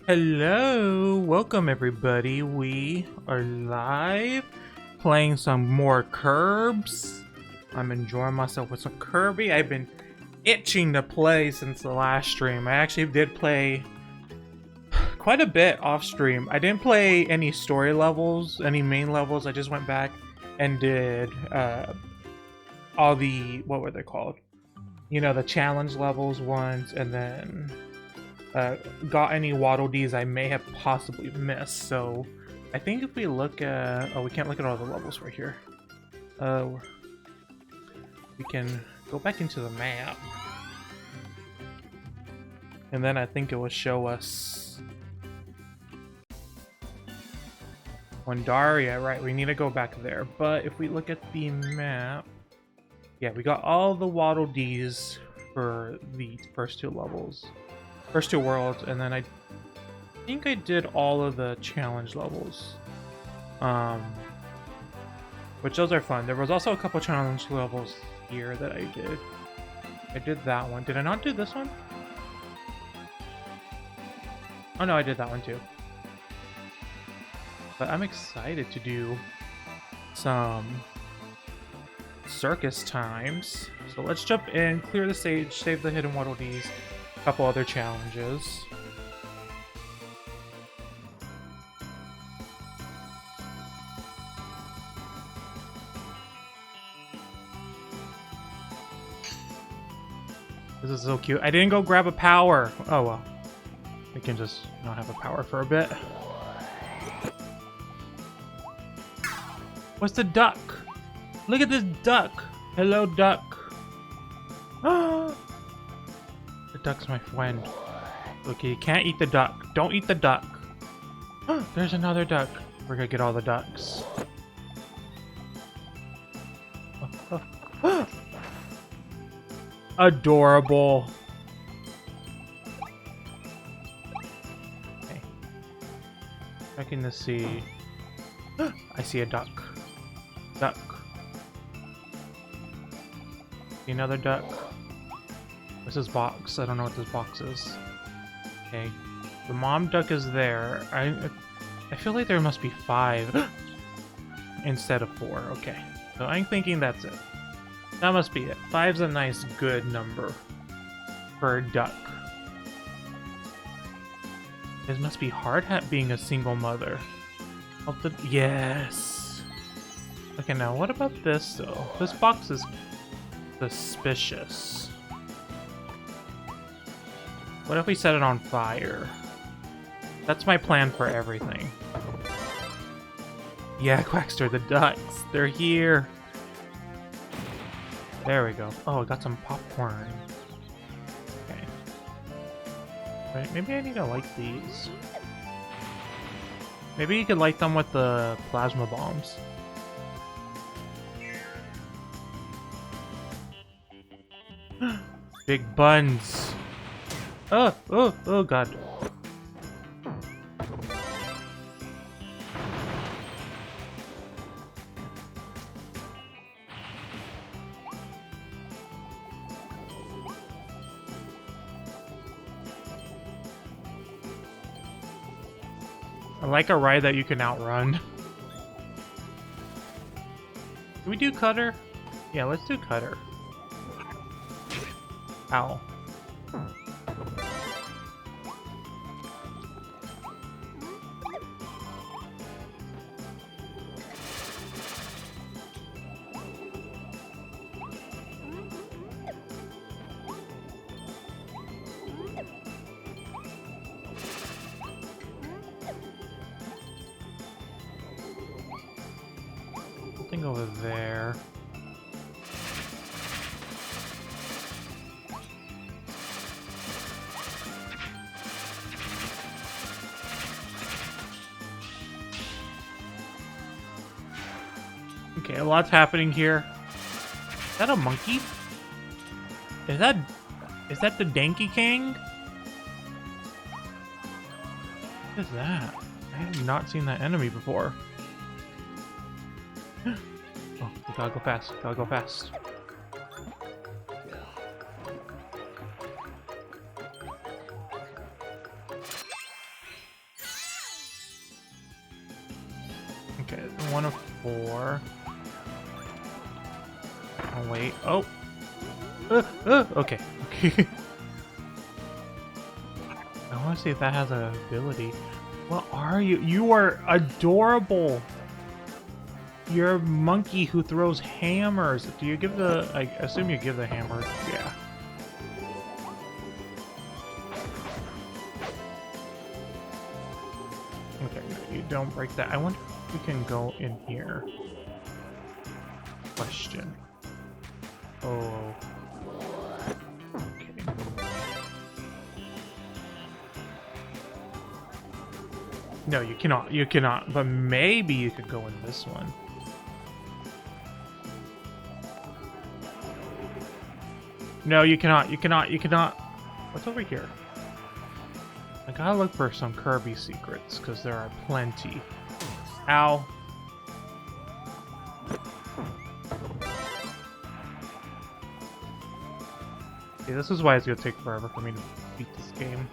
Hello, welcome everybody. We are live playing some more Curbs. I'm enjoying myself with some Kirby. I've been itching to play since the last stream. I actually did play quite a bit off stream. I didn't play any story levels, any main levels. I just went back and did all the, what were they called? You know, the challenge levels ones, and then got any Waddle Dees I may have possibly missed. So I think if we look at... Oh, we can't look at all the levels right here. We can go back into the map. And then I think it will show us... Wandaria, right, we need to go back there. But if we look at the map... Yeah, we got all the Waddle Dees for the first two levels. First two worlds, and then I think I did all of the challenge levels. Which those are fun. There was also a couple challenge levels here that I did. I did that one. Did I not do this one? Oh no, I did that one too. But I'm excited to do some circus times. So let's jump in, clear the stage, save the hidden Waddle Dees. Couple other challenges. This is so cute. I didn't go grab a power. Oh well. I can just not have a power for a bit. What's the duck? Look at this duck. Hello, duck. The duck's my friend. Okay, you can't eat the duck. Don't eat the duck. There's another duck. We're gonna get all the ducks. Adorable. Okay. Checking to see. I see a duck. Duck. See another duck. What's this box? I don't know what this box is. Okay. The mom duck is there. I feel like there must be 5 instead of 4. Okay. So I'm thinking that's it. That must be it. 5's a nice, good number for a duck. This must be hard being a single mother. Yes! Okay, now what about this, though? This box is suspicious. What if we set it on fire? That's my plan for everything. Yeah, Quackster, the ducks. They're here. There we go. Oh, I got some popcorn. Okay. Right, maybe I need to light these. Maybe you could light them with the plasma bombs. Big buns. Oh god. I like a ride that you can outrun. Can we do Cutter? Yeah, let's do Cutter. Ow. Something over there. Okay, a lot's happening here. Is that a monkey? Is that the Danky King? What is that? I have not seen that enemy before. Oh, we gotta go fast. Gotta go fast. 1 of 4. Oh, wait. Oh. Okay. Okay. I want to see if that has an ability. What are you? You are adorable. You're a monkey who throws hammers. Do you give the... I assume you give the hammer. Yeah. Okay, no, you don't break that. I wonder if we can go in here. Question. Oh. Okay. No, you cannot. You cannot. But maybe you could go in this one. No, you cannot. You cannot. You cannot. What's over here? I gotta look for some Kirby secrets, because there are plenty. Ow. See, this is why it's gonna take forever for me to beat this game.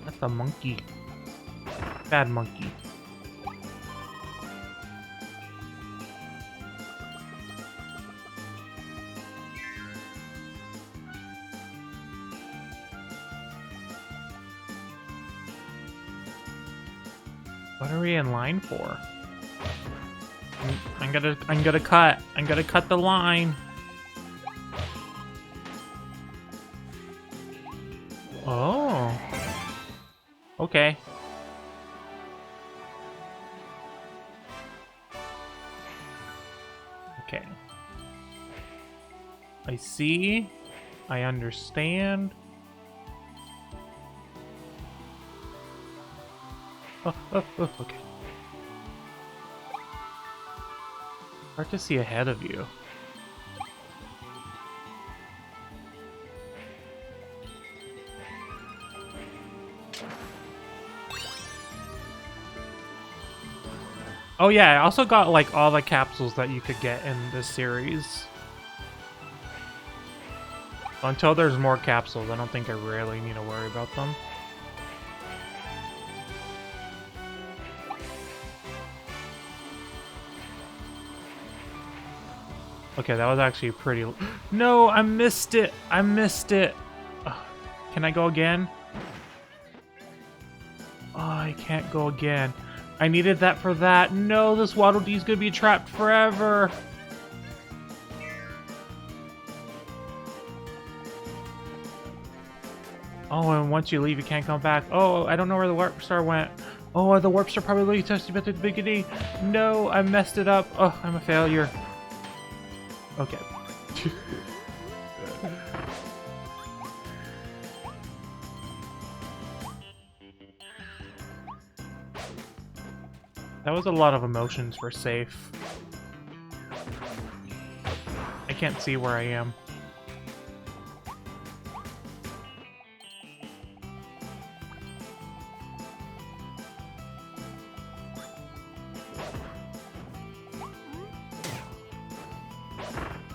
That's a monkey. Bad monkey. What are we in line for? I'm gonna cut the line. Oh. Okay. Okay. I see. I understand. Oh, okay. Hard to see ahead of you. Oh yeah, I also got like all the capsules that you could get in this series. Until there's more capsules, I don't think I really need to worry about them. Okay, that was actually pretty... No, I missed it! I missed it! Ugh. Can I go again? Oh, I can't go again. I needed that for that. No, this Waddle Dee's gonna be trapped forever! Oh, and once you leave, you can't come back. Oh, I don't know where the Warp Star went. Oh, the Warp Star probably touched me at the beginning. No, I messed it up. Oh, I'm a failure. Okay. That was a lot of emotions for safe. I can't see where I am.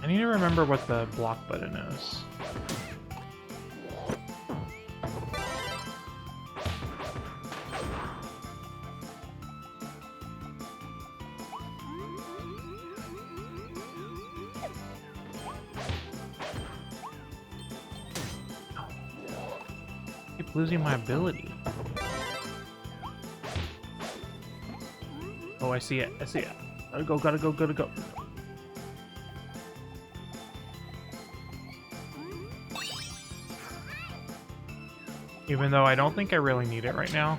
I need to remember what the block button is. I keep losing my ability. Oh, I see it. I see it. Gotta go, gotta go, gotta go. Even though I don't think I really need it right now.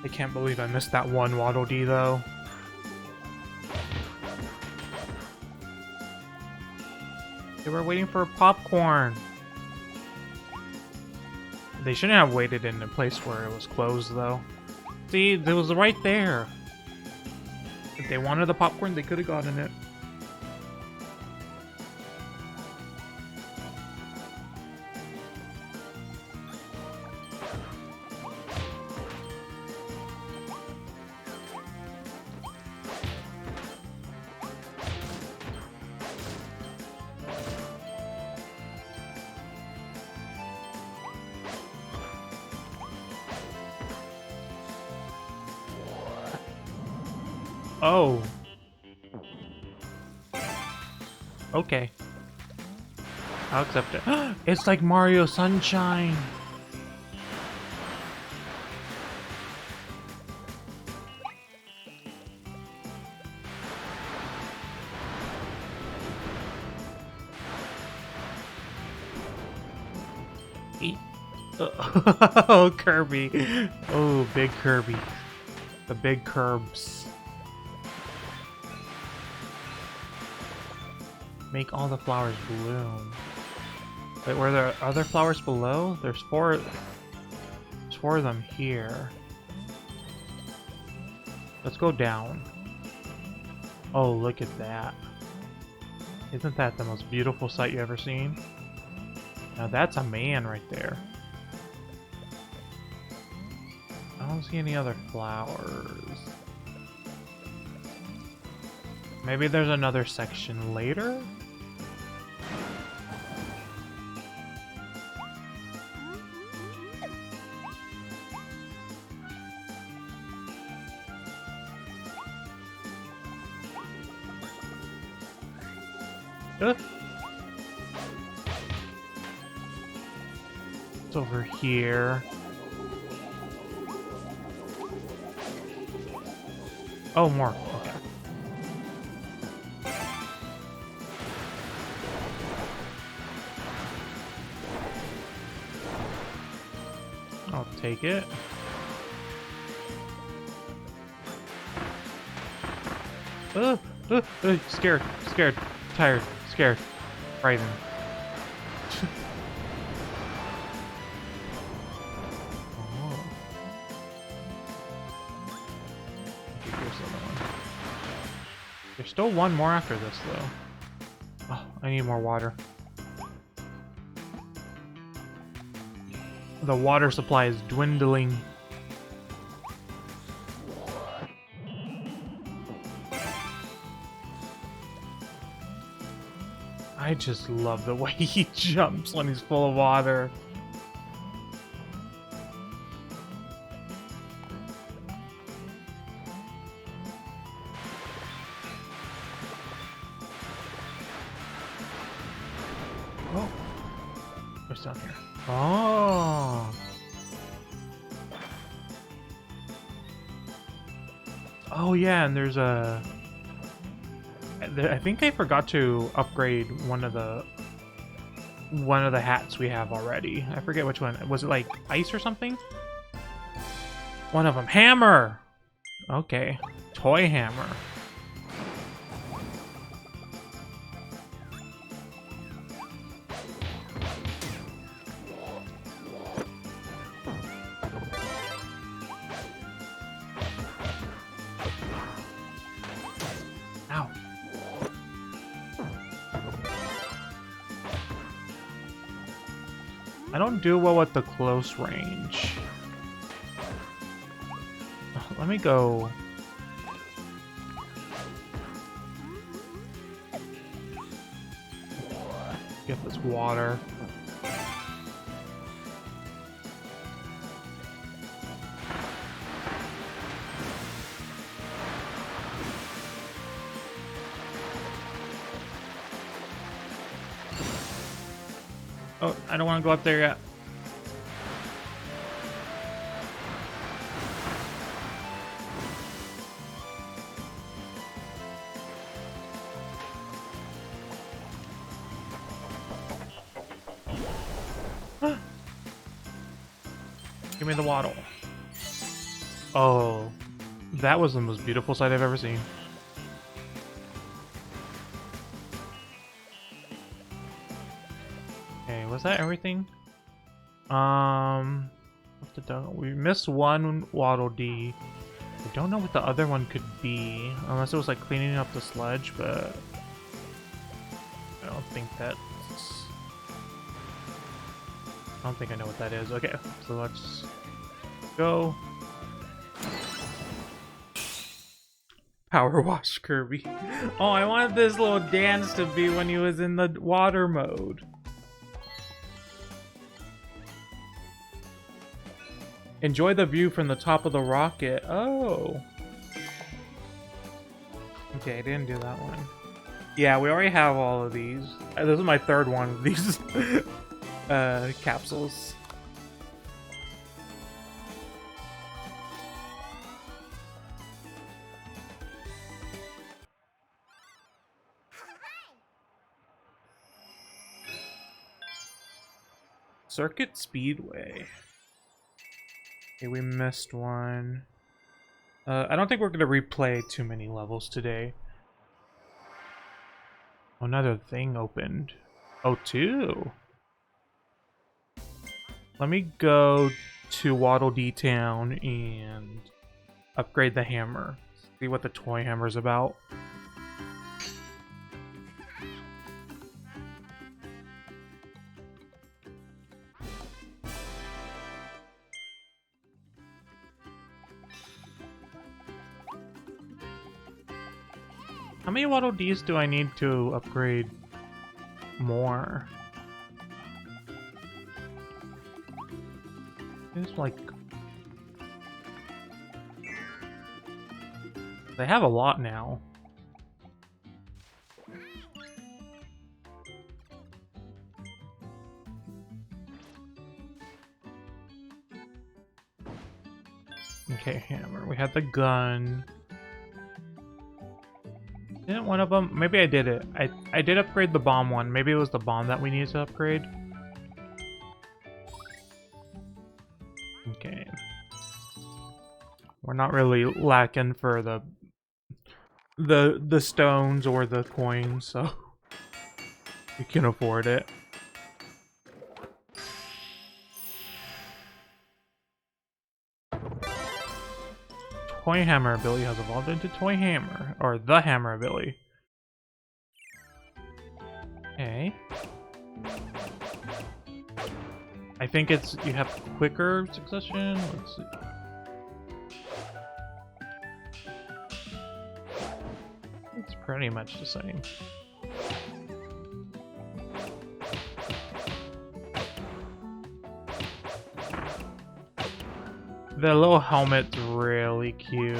I can't believe I missed that one Waddle Dee though. They were waiting for popcorn. They shouldn't have waited in a place where it was closed though. See, it was right there. If they wanted the popcorn, they could have gotten it. Oh. Okay. I'll accept it. It's like Mario Sunshine. Oh, Kirby. Oh, big Kirby. The big curbs. Make all the flowers bloom. Wait, were there other flowers below? There's four of them here. Let's go down. Oh, look at that. Isn't that the most beautiful sight you've ever seen? Now that's a man right there. I don't see any other flowers. Maybe there's another section later? It's over here. Oh, more. Okay. I'll take it. Scared, tired, scared, frightened. Oh. Okay, here's the other one. There's still one more after this, though. Oh, I need more water. The water supply is dwindling. I just love the way he jumps when he's full of water. Oh, what's down here? Oh. Oh yeah, and there's a... I think I forgot to upgrade one of the hats we have already. I forget which one. Was it like ice or something? One of them. Hammer! Okay. Toy hammer. Ow. I don't do well with the close range. Let me go. Get this water. Oh, I don't want to go up there yet. Give me the waddle. Oh, that was the most beautiful sight I've ever seen. Okay, was that everything? We missed one Waddle Dee. I don't know what the other one could be, unless it was like cleaning up the sludge, but I don't think that's... I don't think I know what that is. Okay, so let's go. Power wash Kirby. Oh, I wanted this little dance to be when he was in the water mode. Enjoy the view from the top of the rocket. Oh. Okay, I didn't do that one. Yeah, we already have all of these. This is my third one of these capsules. Circuit Speedway. Okay, we missed one. I don't think we're going to replay too many levels today. Another thing opened. Oh, two. Let me go to Waddle Dee Town and upgrade the hammer. See what the toy hammer's about. How many Waddle Dees do I need to upgrade more? It's like... They have a lot now. Okay, hammer. We had the gun. Didn't one of them? Maybe I did it. I did upgrade the bomb one. Maybe it was the bomb that we needed to upgrade. Okay. We're not really lacking for the stones or the coins, so we can afford it. Toy Hammer ability has evolved into Toy Hammer, or the Hammer ability. Okay. I think it's, you have quicker succession. Let's see. It's pretty much the same. The little helmet's really cute.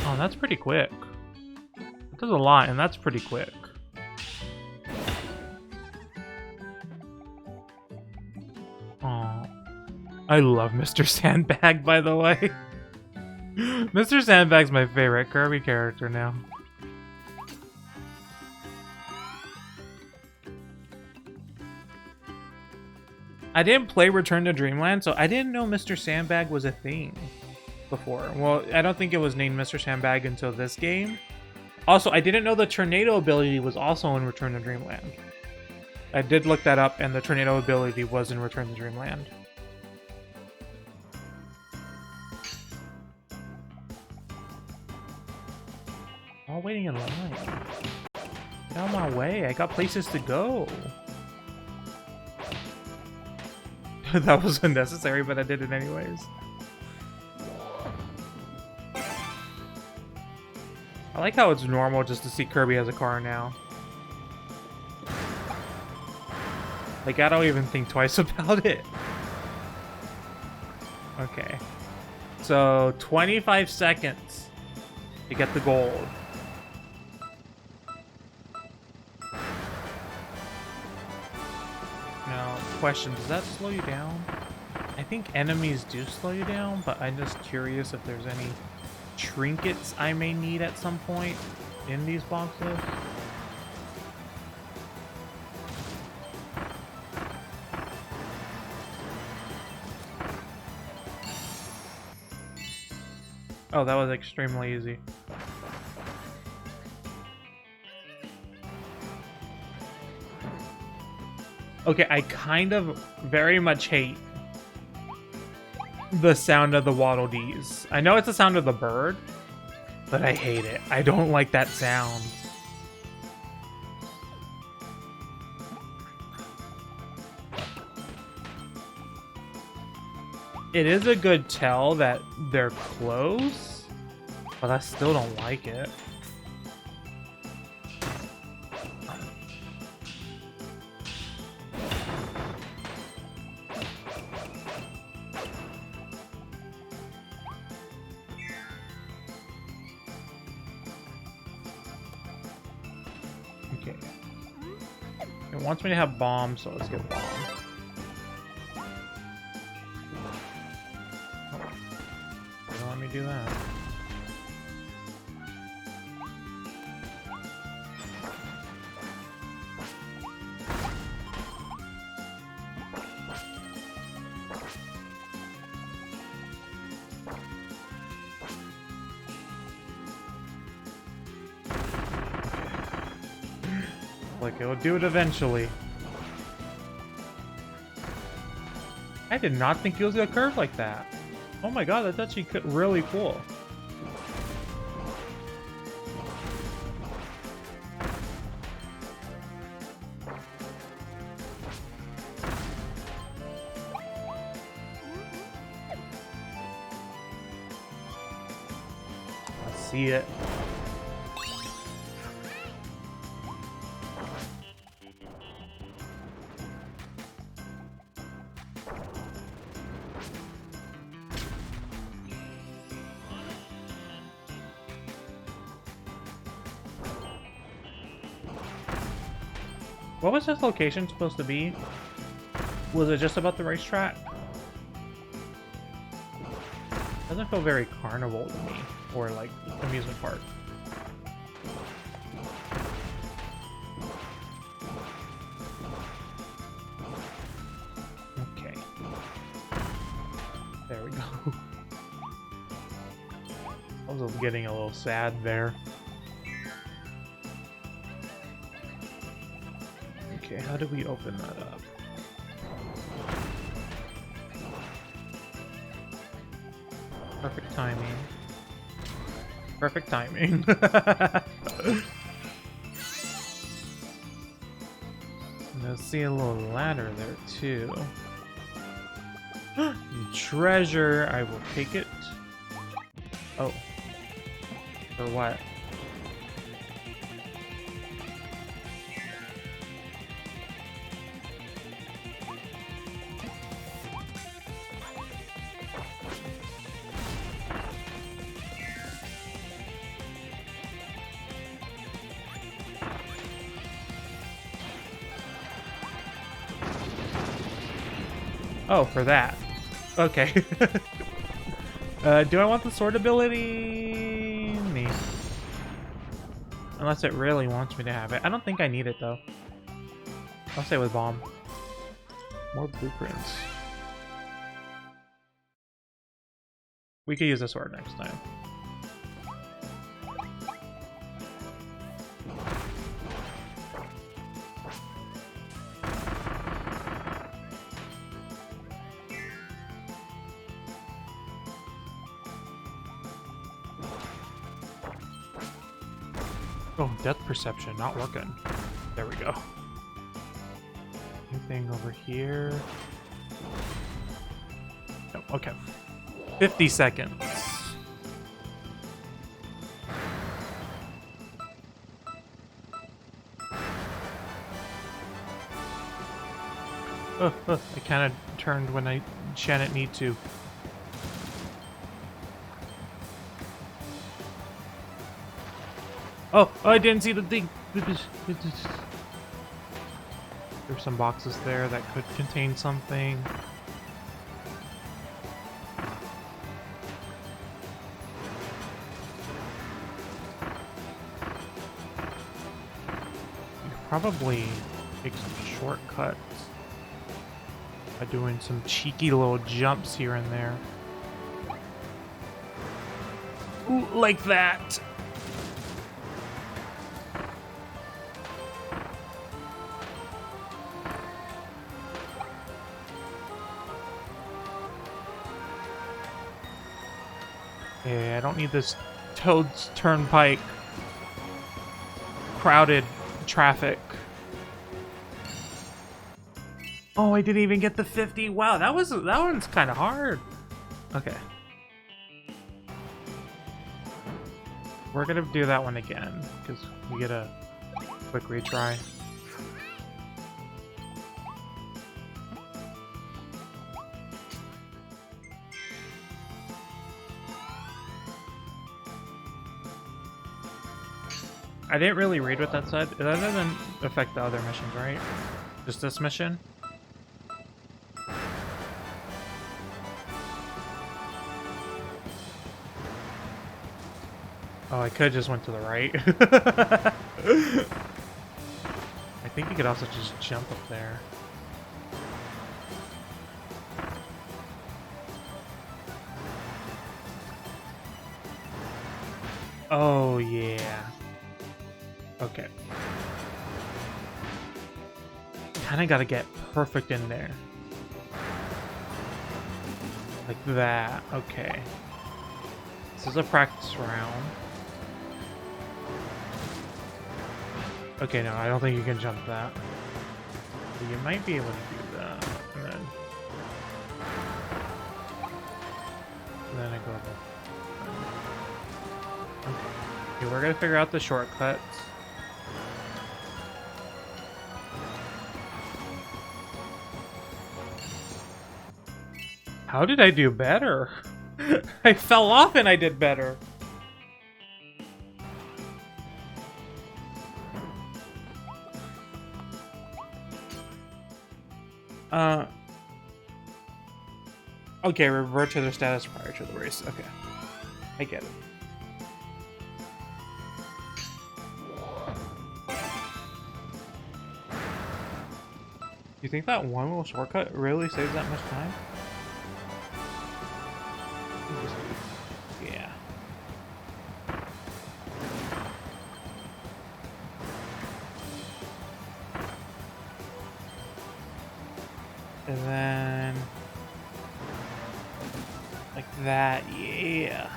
Oh, that's pretty quick. It does a lot, and that's pretty quick. Oh, I love Mr. Sandbag, by the way. Mr. Sandbag's my favorite Kirby character now. I didn't play Return to Dreamland, so I didn't know Mr. Sandbag was a thing before. Well, I don't think it was named Mr. Sandbag until this game. Also, I didn't know the tornado ability was also in Return to Dreamland. I did look that up, and the tornado ability was in Return to Dreamland. All waiting in line. Get out of my way, I got places to go. That was unnecessary, but I did it anyways. I like how it's normal just to see Kirby as a car now. Like, I don't even think twice about it. Okay. So, 25 seconds to get the gold. Now, question, does that slow you down? I think enemies do slow you down, but I'm just curious if there's any trinkets I may need at some point in these boxes. Oh, that was extremely easy. Okay, I kind of very much hate the sound of the Waddle Dees. I know it's the sound of the bird, but I hate it. I don't like that sound. It is a good tell that they're close, but I still don't like it. Okay. It wants me to have bombs, so let's get bombs. Don't let me do that. Like, it'll do it eventually. I did not think he was gonna curve like that. Oh my god, that's actually really cool. I see it. What was this location supposed to be? Was it just about the racetrack? Doesn't feel very carnival to me, or like amusement park. Okay. There we go. I was getting a little sad there. Okay, how do we open that up? Perfect timing. Perfect timing. I see a little ladder there too. Treasure, I will take it. Oh. For what? Oh, for that. Okay. Do I want the sortability? Me. Unless it really wants me to have it. I don't think I need it, though. I'll stay with bomb. More blueprints. We could use the sword next time. Oh, depth perception, not working. There we go. Anything over here? No, okay. 50 seconds. I kind of turned when I didn't need to. Oh, I didn't see the thing. There's some boxes there that could contain something. You could probably take some shortcuts by doing some cheeky little jumps here and there. Ooh, like that. Yeah, I don't need this Toad's Turnpike crowded traffic. Oh, I didn't even get the 50. Wow, that one's kind of hard. Okay. We're gonna do that one again because we get a quick retry. I didn't really read what that said. That doesn't affect the other missions, right? Just this mission? Oh, I could have just went to the right. I think you could also just jump up there. Oh, yeah. Okay. Kinda gotta get perfect in there. Like that. Okay. This is a practice round. Okay, no, I don't think you can jump that. But you might be able to do that. And then I go over. Okay, we're gonna figure out the shortcuts. How did I do better? I fell off and I did better. Okay, revert to their status prior to the race. Okay. I get it. You think that one little shortcut really saves that much time? Yeah. And then... like that, yeah.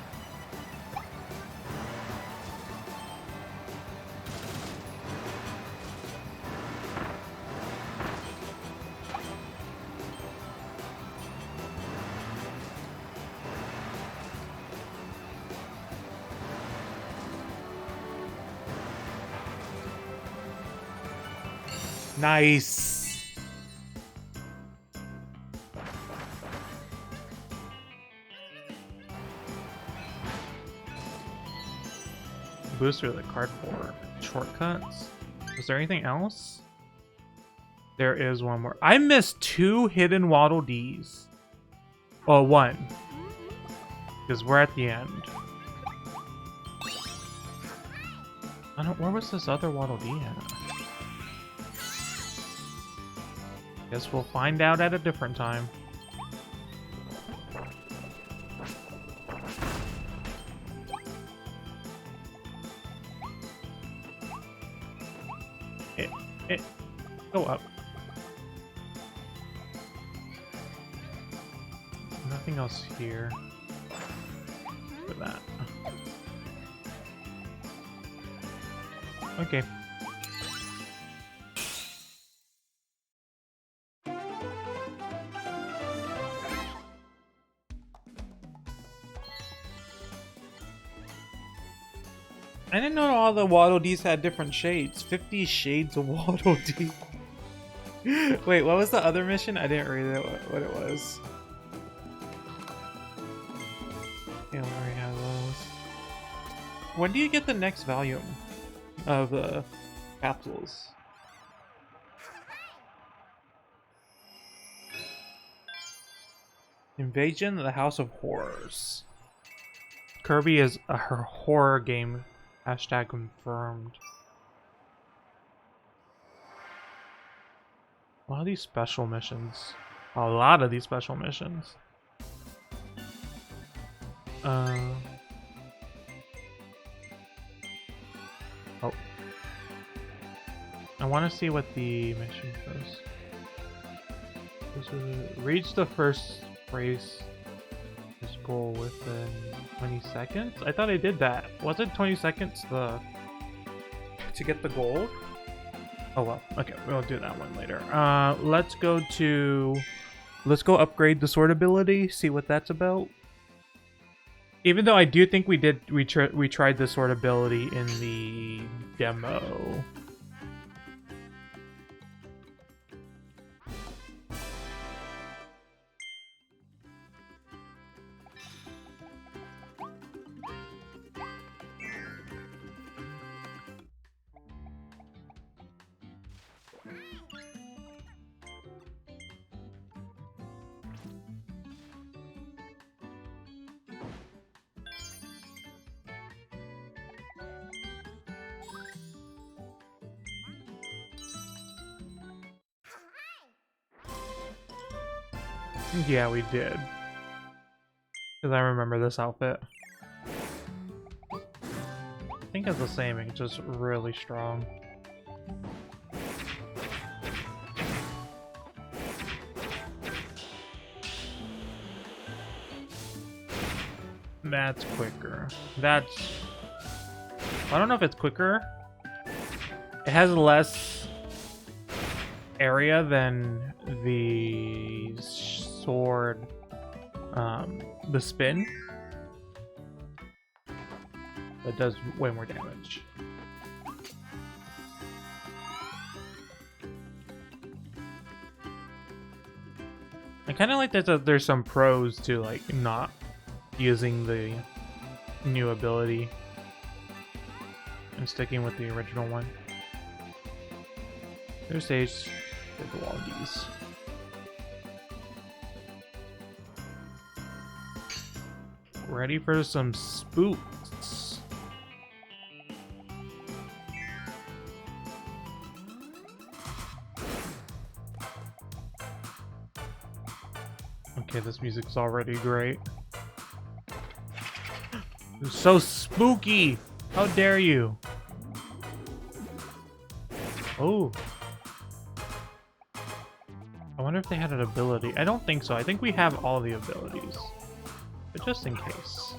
Nice. Booster the cardboard. Shortcuts. Was there anything else? There is one more. I missed 2 hidden Waddle Dees. Oh, 1. Because we're at the end. I don't. Where was this other Waddle Dee at? Guess we'll find out at a different time. Go up. Nothing else here for that. Okay. I didn't know all the Waddle Dees had different shades. 50 shades of Waddle Dee. Wait, what was the other mission? I didn't read what it was. Yeah, we already have those. When do you get the next volume of the capsules? Invasion of the House of Horrors. Kirby is her horror game. Hashtag confirmed. A lot of these special missions. Oh. I want to see what the mission says. This is reach the first race. goal within 20 seconds? I thought I did that. Was it 20 seconds to get the gold? Oh well, okay, we'll do that one later. Let's go upgrade the sortability, see what that's about. Even though I do think we tried the sortability in the demo. Yeah, we did. Because I remember this outfit. I think it's the same, it's just really strong. That's quicker. That's... I don't know if it's quicker. It has less area than the sword, the spin. That does way more damage. I kind of like that there's some pros to like not using the new ability and sticking with the original one. There's stage. There's all these. Ready for some spooks. Okay, this music's already great. It's so spooky! How dare you? Oh. I wonder if they had an ability. I don't think so. I think we have all the abilities. But just in case.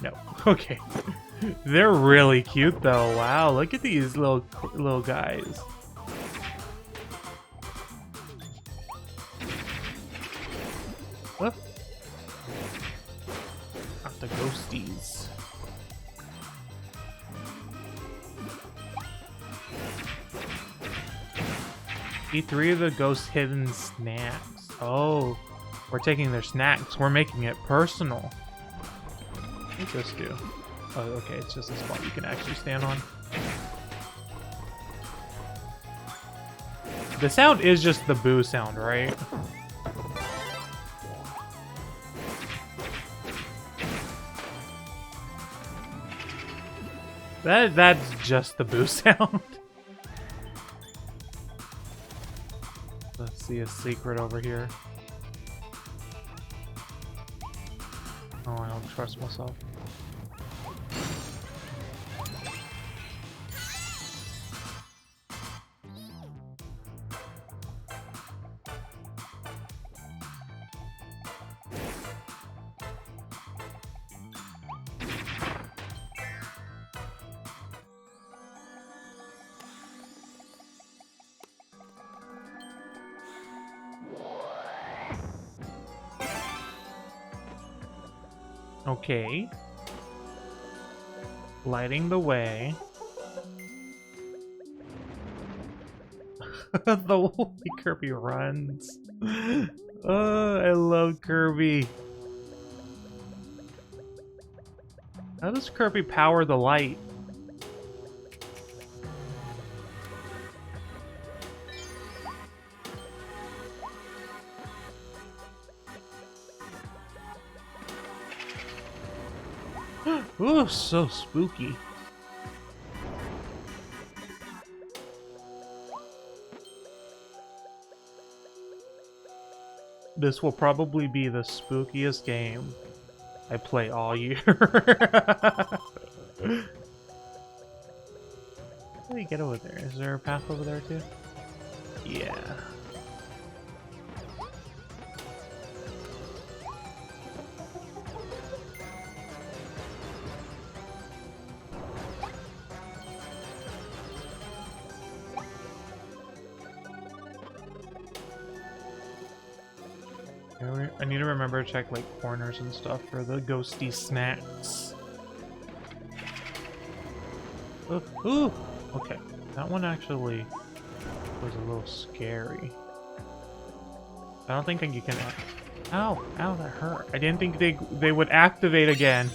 No. Okay. They're really cute though. Wow, look at these little guys. What? Not the ghosties. Eat 3 of the ghost hidden snacks. Oh, we're taking their snacks. We're making it personal. What does this do? Oh, okay, it's just a spot you can actually stand on. The sound is just the boo sound, right? That's just the boo sound. Let's see a secret over here. Oh, I don't trust myself. Okay. Lighting the way. The way Kirby runs. Oh, I love Kirby. How does Kirby power the light? Ooh, so spooky. This will probably be the spookiest game I play all year. How do we get over there? Is there a path over there too? Yeah. I need to remember to check like corners and stuff for the ghosty snacks. Ooh, ooh. Okay, that one actually was a little scary. I don't think you can. Ow, ow, that hurt. I didn't think they would activate again.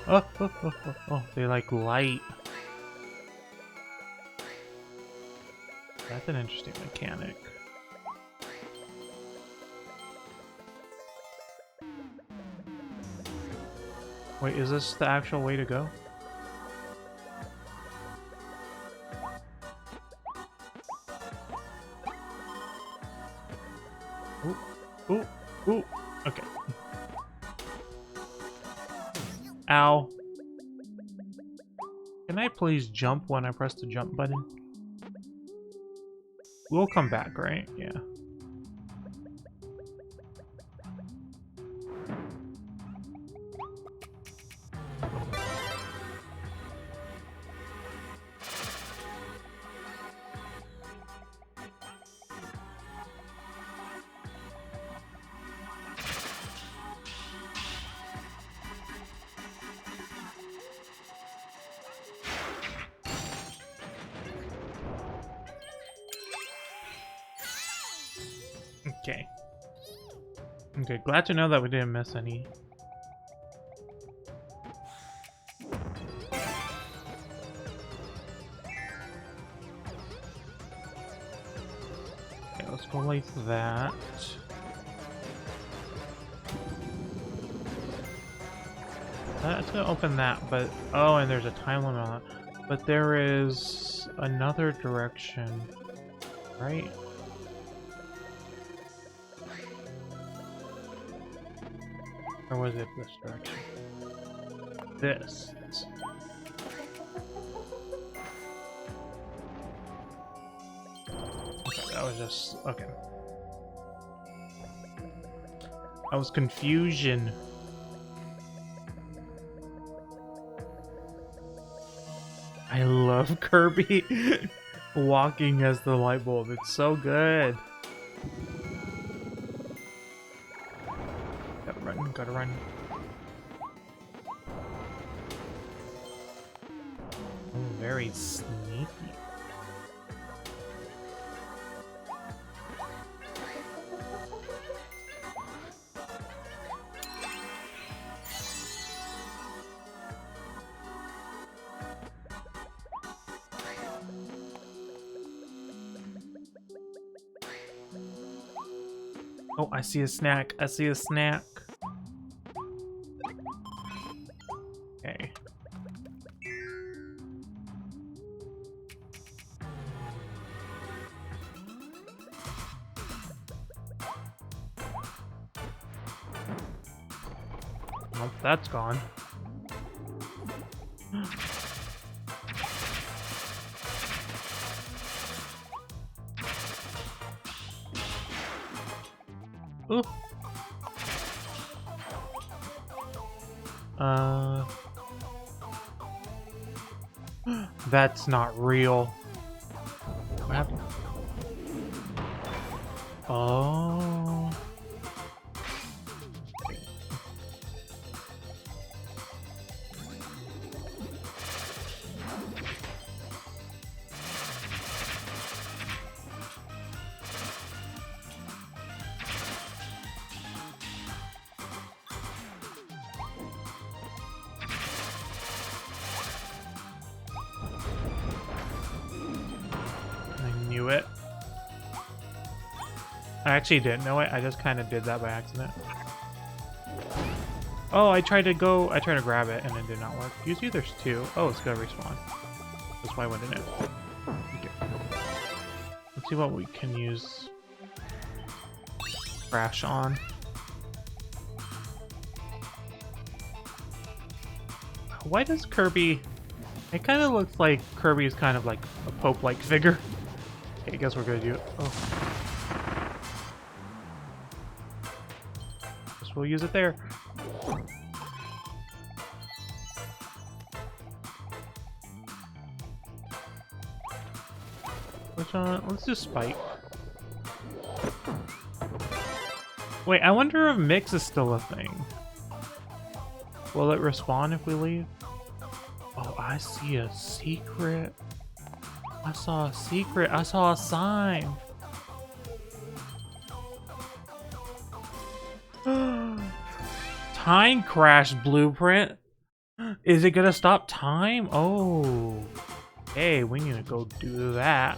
Oh, oh, oh, oh, oh, they like light. That's an interesting mechanic. Wait, is this the actual way to go? Ooh, ooh, ooh. Okay. Ow. Can I please jump when I press the jump button? We'll come back, right? Yeah. Okay. Okay, glad to know that we didn't miss any. Okay, let's go like that. That's gonna open that, but oh, and there's a time limit on it. But there is another direction, right? Or was it this direction? This. Okay, that was just... okay. That was confusion. I love Kirby walking as the light bulb. It's so good. Gotta run. Oh, very sneaky. Oh, I see a snack. I see a snack. Okay. Nope, that's gone. Ooh. That's not real. What happened? Oh. It. I actually didn't know it. I just kind of did that by accident. Oh, I tried to grab it and it did not work. Usually there's two. Oh, it's gonna respawn. That's why wouldn't it? Okay. Let's see what we can use. Crash on. Why does Kirby... It kind of looks like Kirby is kind of like a Pope-like figure. Okay, I guess we're gonna do it. Oh. Guess we'll use it there. let's do Spike. Wait, I wonder if Mix is still a thing. Will it respawn if we leave? Oh, I see a secret. I saw a secret. I saw a sign. Time crash blueprint. Is it gonna stop time? Oh. Hey, we need to go do that.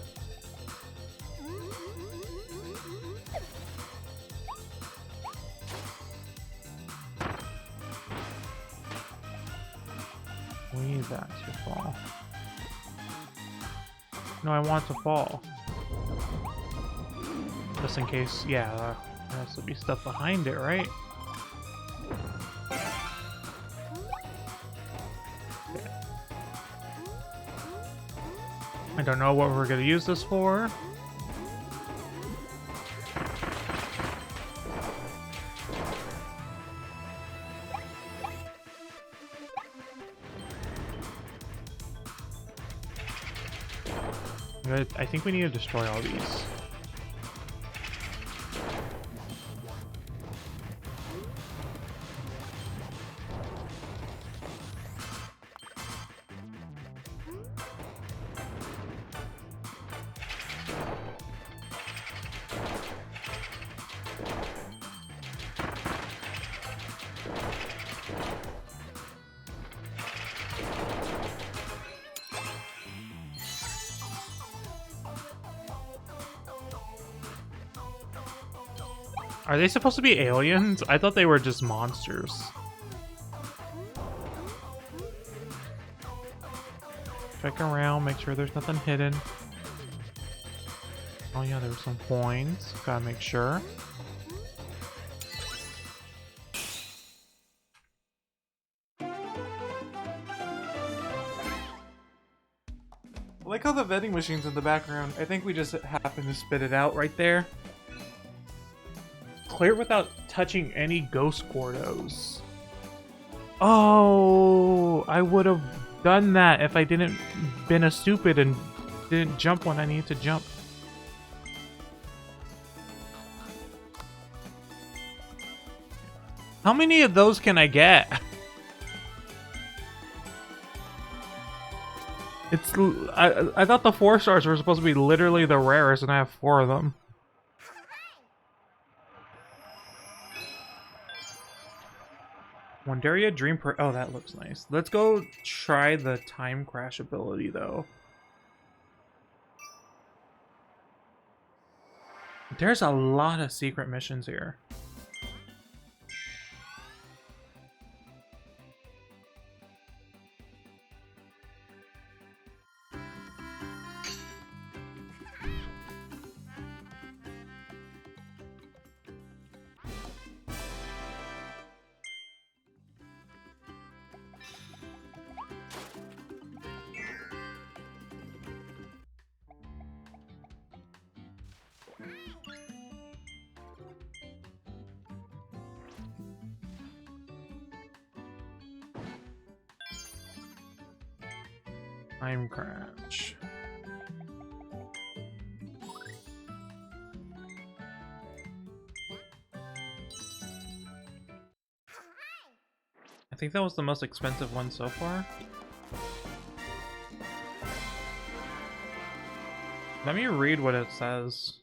We need that to fall. No, I want to fall. Just in case, yeah, there has to be stuff behind it, right? I don't know what we're gonna use this for. I think we need to destroy all these. Are they supposed to be aliens? I thought they were just monsters. Check around, make sure there's nothing hidden. Oh yeah, there's some coins. Gotta make sure. I like how the vending machine's in the background. I think we just happen to spit it out right there. Clear without touching any ghost Gordos. Oh, I would have done that if I didn't been a stupid and didn't jump when I need to jump. How many of those can I get? I thought the 4 stars were supposed to be literally the rarest, and I have 4 of them. Wanderia Dream Per- oh, that looks nice. Let's go try the time crash ability, though. There's a lot of secret missions here. Time crash. I think that was the most expensive one so far. Let me read what it says.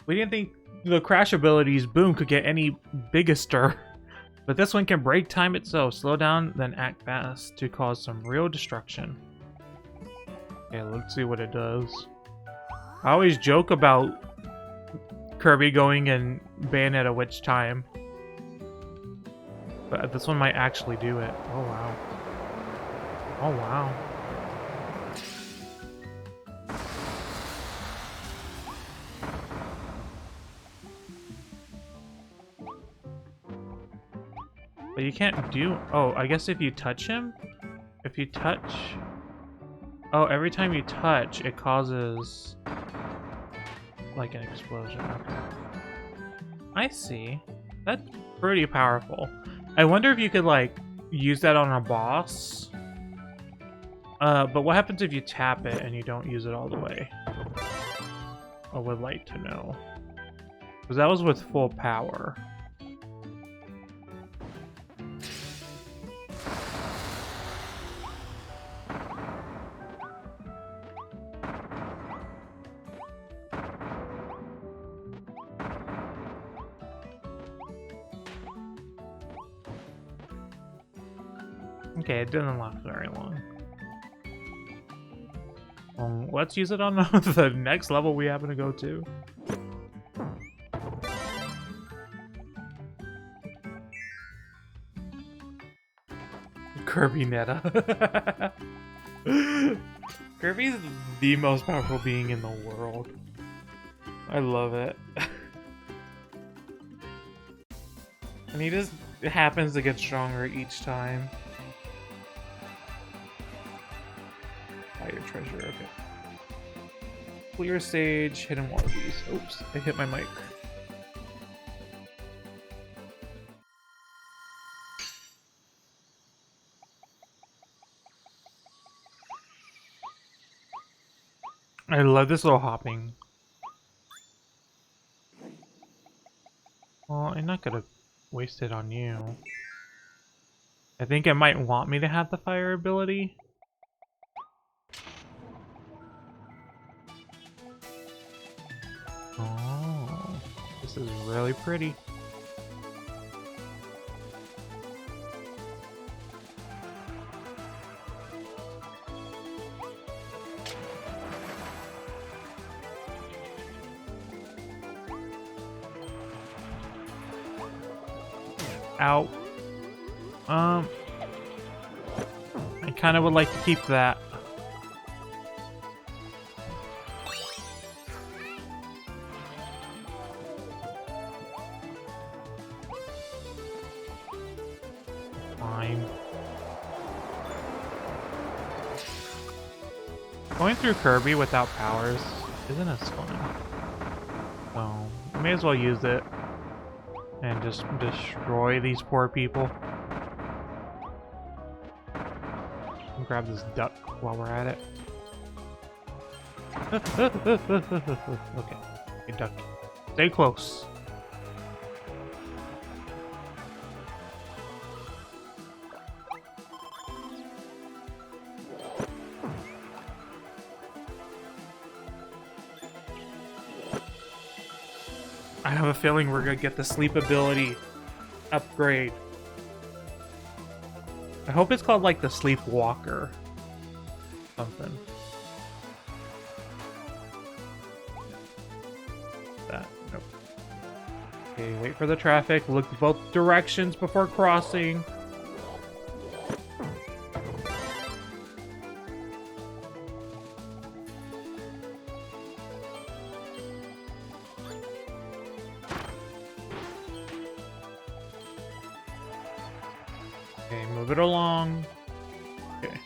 We didn't think the crash abilities boom could get any biggester. But this one can break time itself, slow down, then act fast to cause some real destruction. Okay, let's see what it does. I always joke about Kirby going in Bayonetta Witch time. But this one might actually do it. Oh wow. Oh wow. But you can't do... oh, I guess if you touch him? If you touch... oh, every time you touch, it causes... like an explosion. Okay. I see. That's pretty powerful. I wonder if you could, like, use that on a boss? But what happens if you tap it and you don't use it all the way? I would like to know. Because that was with full power. Okay, it didn't last very long. Let's use it on the next level we happen to go to. Kirby meta. Kirby's the most powerful being in the world. I love it. And he just happens to get stronger each time. Fire treasure, okay. Clear stage, hidden wallabies. Oops, I hit my mic. I love this little hopping. Well, I'm not gonna waste it on you. I think it might want me to have the fire ability. Oh, this is really pretty. Ow. I kind of would like to keep that. Fine. Going through Kirby without powers isn't as fun. So, I may as well use it and just destroy these poor people. And grab this duck while we're at it. Okay, hey duck, stay close. I have a feeling we're gonna get the sleep ability upgrade. I hope it's called like the Sleepwalker. Something. That, nope. Okay, wait for the traffic. Look both directions before crossing. Okay, move it along. Okay.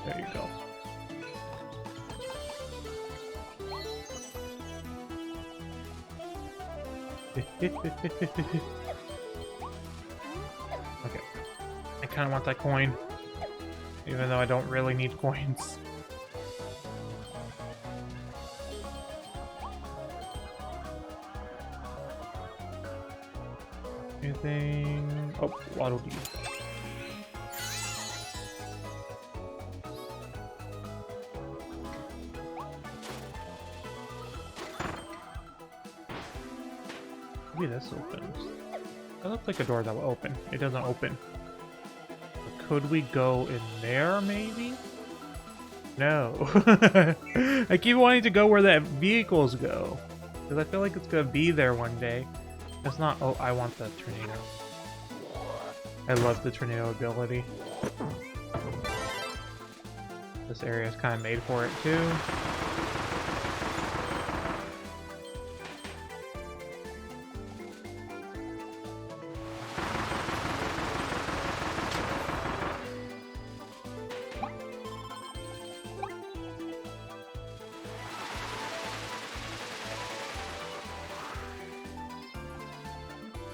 There you go. Okay. I kind of want that coin. Even though I don't really need coins. Anything? Oh, Waddle Dee. Maybe this opens. That looks like a door that will open. It doesn't open. But could we go in there, maybe? No. I keep wanting to go where the vehicles go. Because I feel like it's going to be there one day. It's not. Oh, I want the tornado. I love the tornado ability. This area is kind of made for it too.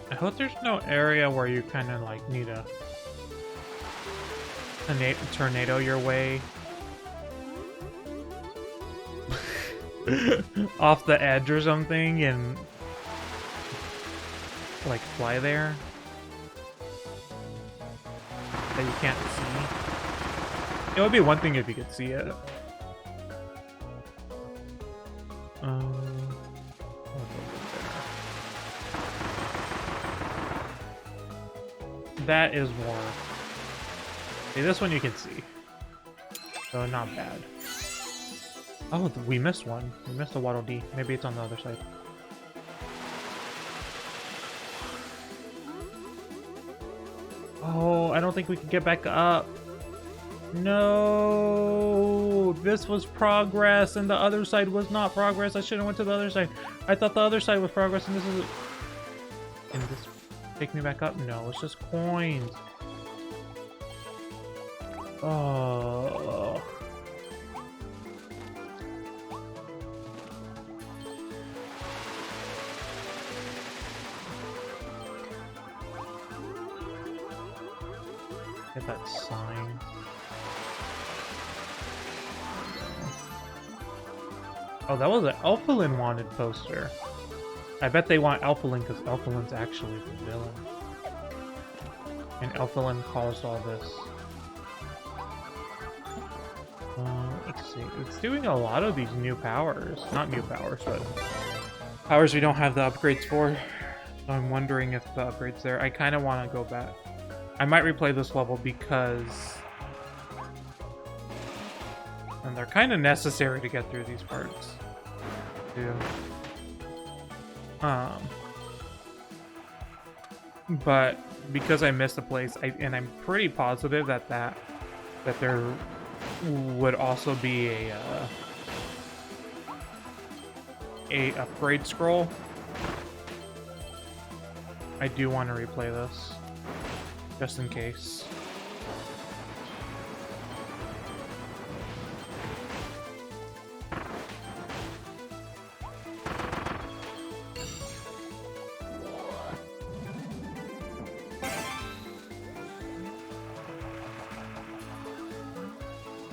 I hope there's no area where you kind of like need a tornado your way off the edge or something and like fly there that you can't see. It would be one thing if you could see it. That is more. Okay, this one you can see, so not bad. Oh, we missed one. We missed a Waddle Dee. Maybe it's on the other side. Oh, I don't think we can get back up. No, this was progress, and the other side was not progress. I should have went to the other side. I thought the other side was progress, and this is. Can this take me back up? No, it's just coins. Oh. Get that sign. Oh, that was an Alphalin wanted poster. I bet they want Alphalin because Alphalin's actually the villain. And Alphalin caused all this. Let's see. It's doing a lot of these new powers. Not new powers, but powers we don't have the upgrades for. So I'm wondering if the upgrade's there. I kind of want to go back. I might replay this level because... And they're kind of necessary to get through these parts. Too. But because I missed a place, and I'm pretty positive that there would also be a upgrade scroll. I do want to replay this, just in case.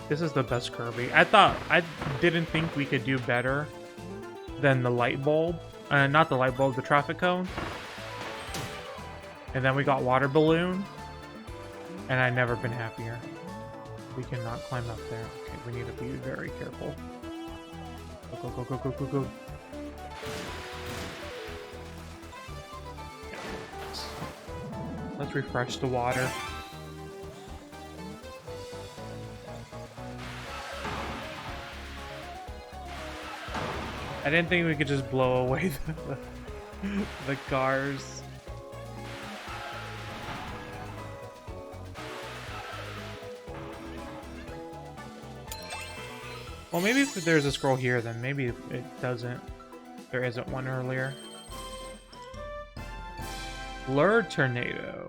This is the best Kirby. I didn't think we could do better than the light bulb. Not the light bulb, the traffic cone. And then we got water balloon. And I've never been happier. We cannot climb up there. Okay, we need to be very careful. Go, go, go, go, go, go, go. Let's refresh the water. I didn't think we could just blow away the cars. Well, maybe if there's a scroll here, then maybe it doesn't. There isn't one earlier. Blur Tornado.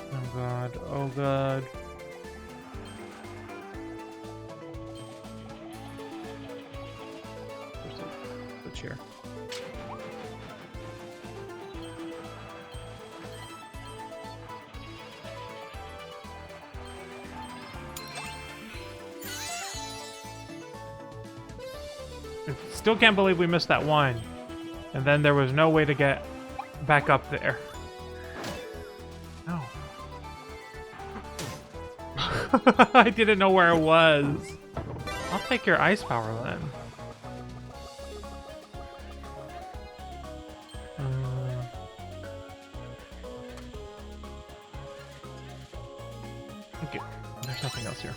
Oh god, oh god. There's a chair. Still can't believe we missed that one. And then there was no way to get back up there. No. I didn't know where it was. I'll take your ice power then. Okay, there's nothing else here.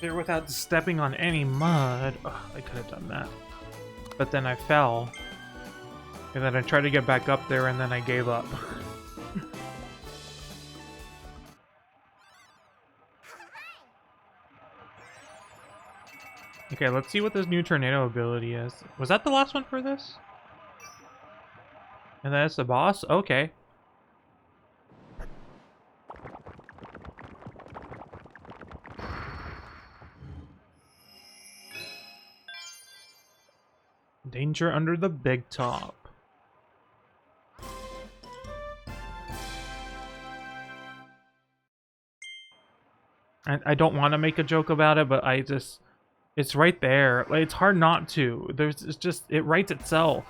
There without stepping on any mud. Ugh, I could have done that. but then I fell. And then I tried to get back up there, and then I gave up. Okay, let's see what this new tornado ability is. Was that the last one for this? And that's the boss? Okay. Danger under the big top. I don't want to make a joke about it, but I just... It's right there. Like, it's hard not to. It's just... It writes itself.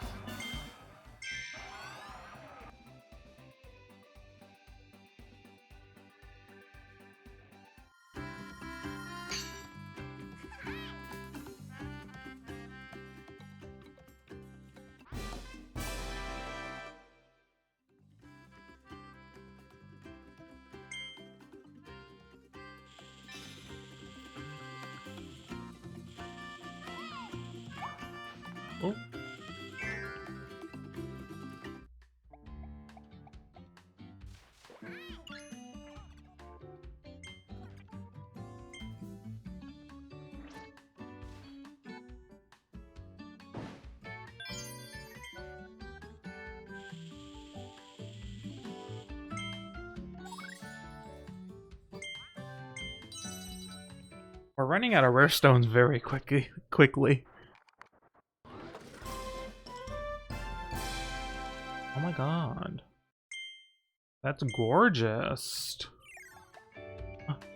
Oh. We're running out of rare stones very quickly. Oh my god. That's gorgeous.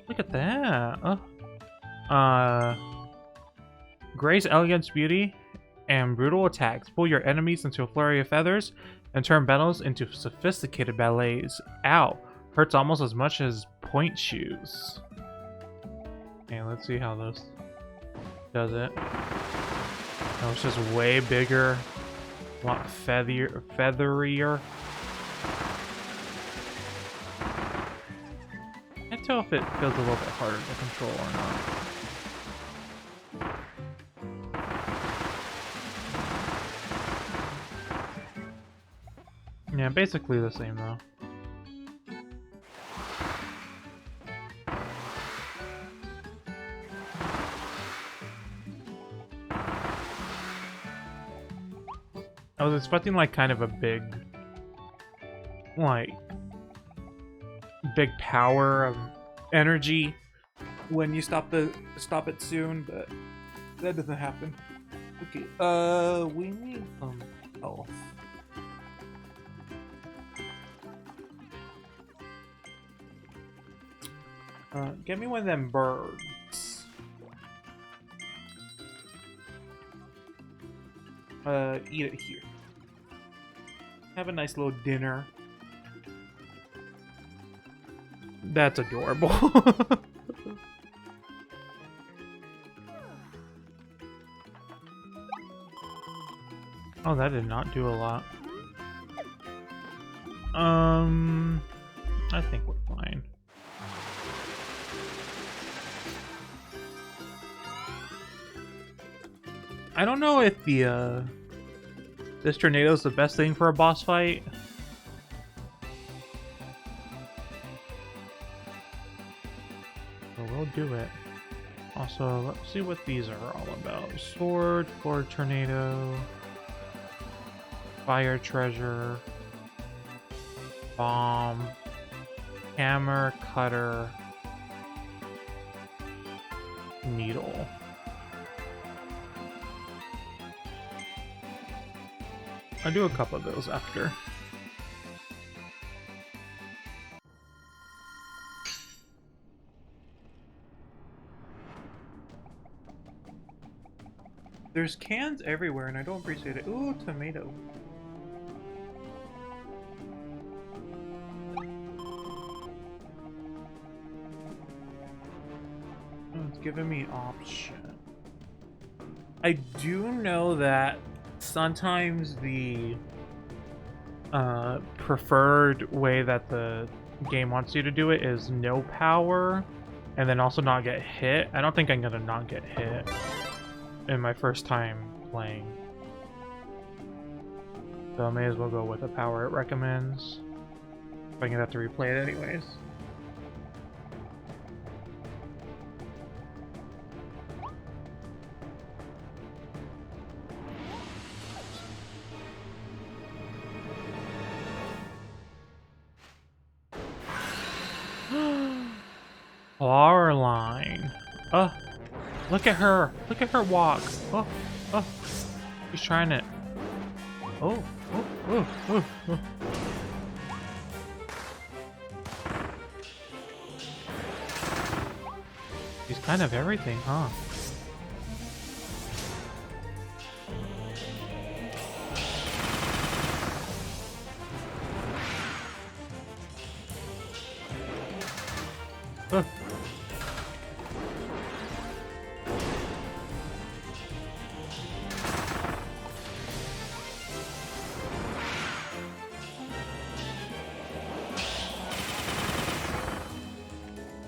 Look at that. Grace, elegance, beauty, and brutal attacks. Pull your enemies into a flurry of feathers and turn battles into sophisticated ballets. Ow. Hurts almost as much as point shoes. Okay, let's see how this does it. Oh, it's just way bigger. A lot featherier. I can't tell if it feels a little bit harder to control or not. Yeah, basically the same though. I was expecting like kind of a big power of energy when you stop it soon, but that doesn't happen. Okay, we need some health. Get me one of them birds. Eat it here. Have a nice little dinner. That's adorable. Oh, that did not do a lot. I think we're fine. I don't know if the this tornado is the best thing for a boss fight. But we'll do it. Also, let's see what these are all about. Sword for tornado. Fire treasure. Bomb. Hammer, cutter. Needle. I'll do a couple of those after. There's cans everywhere and I don't appreciate it. Ooh, tomato. Oh, it's giving me option. I do know that sometimes the preferred way that the game wants you to do it is no power and then also not get hit. I don't think I'm gonna not get hit in my first time playing. So I may as well go with the power it recommends. If I can have to replay it anyways. Flower line. Oh, look at her. Look at her walk. Oh, oh. She's trying it. Oh, oh, oh, oh, oh. She's kind of everything, huh? Uh.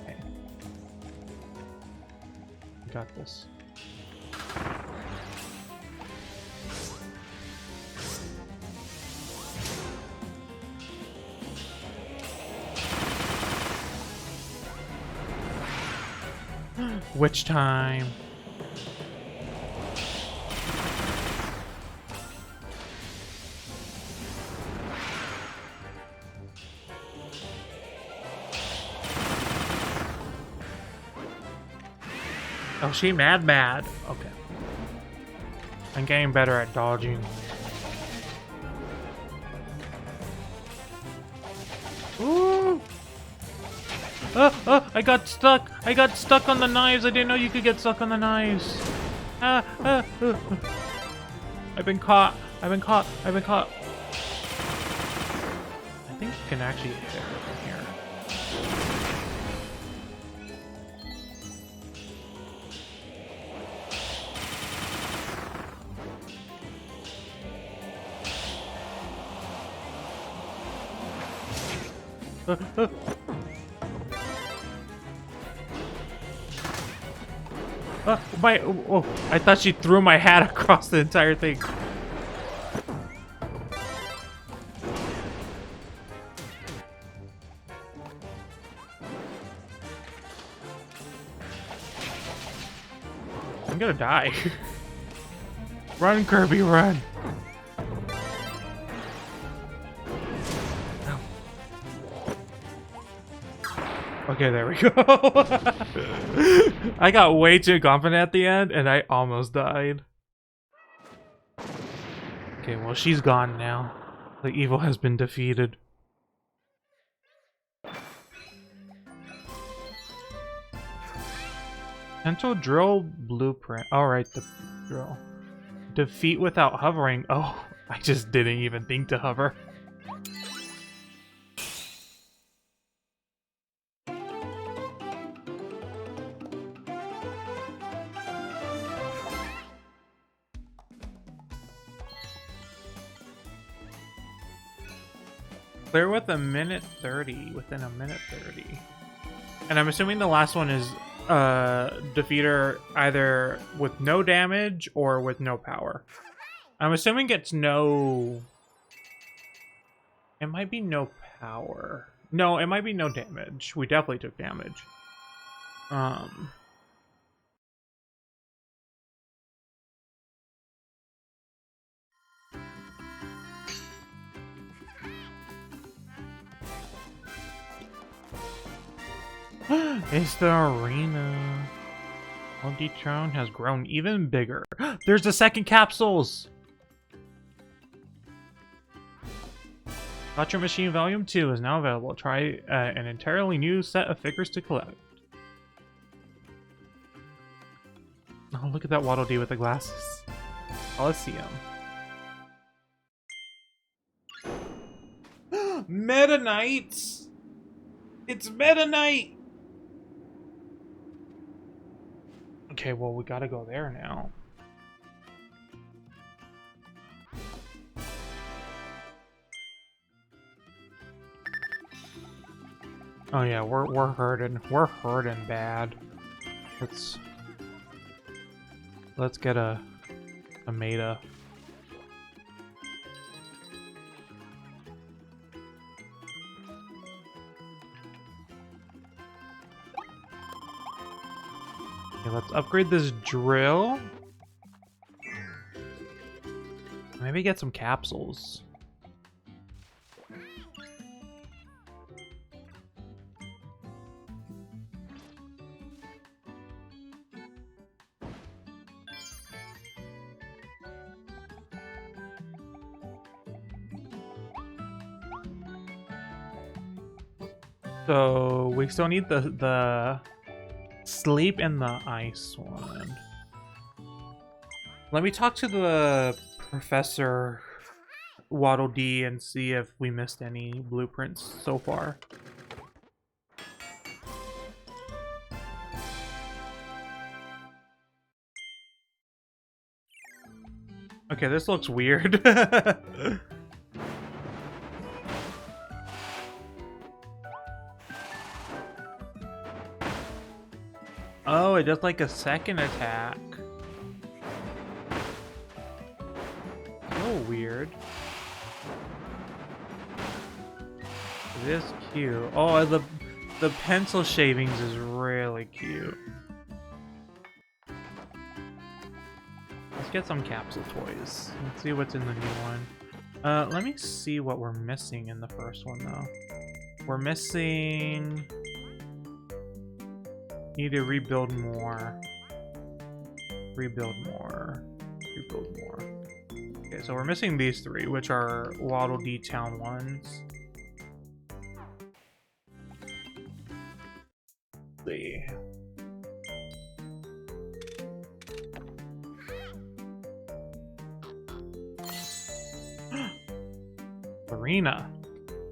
Okay. Got this. Witch time. Oh, she mad. Okay. I'm getting better at dodging. Ooh! I got stuck! I got stuck on the knives! I didn't know you could get stuck on the knives! I've been caught! I've been caught! I've been caught! I think you can actually hit her from here. Oh, I thought she threw my hat across the entire thing. I'm gonna die. Run, Kirby, run. Okay, there we go. I got way too confident at the end, and I almost died. Okay, well, she's gone now. The evil has been defeated. Potential drill blueprint. Alright, the drill. Defeat without hovering. Oh, I just didn't even think to hover. Clear with a minute 30. Within a minute 30. And I'm assuming the last one is defeat her either with no damage or with no power. I'm assuming it's no... It might be no power. No, it might be no damage. We definitely took damage. It's the arena. Multi Throne has grown even bigger. There's the second capsules! Gotcha Machine Volume 2 is now available. Try an entirely new set of figures to collect. Oh, look at that Waddle Dee with the glasses. Coliseum. Meta Knights! It's Meta Knight! Okay, well, we gotta go there now. Oh yeah, we're hurting. We're hurting bad. Let's get a Meta. Okay, let's upgrade this drill. Maybe get some capsules. So we still need the sleep and the ice one. Let me talk to the Professor Waddle Dee and see if we missed any blueprints so far. Okay, this looks weird. Oh, it does like a second attack. Oh, weird. It is cute. Oh, the pencil shavings is really cute. Let's get some capsule toys. Let's see what's in the new one. Let me see what we're missing in the first one though. We're missing... Need to rebuild more. Rebuild more. Rebuild more. Okay, so we're missing these three, which are Waddle Dee Town ones. Let's see. Arena.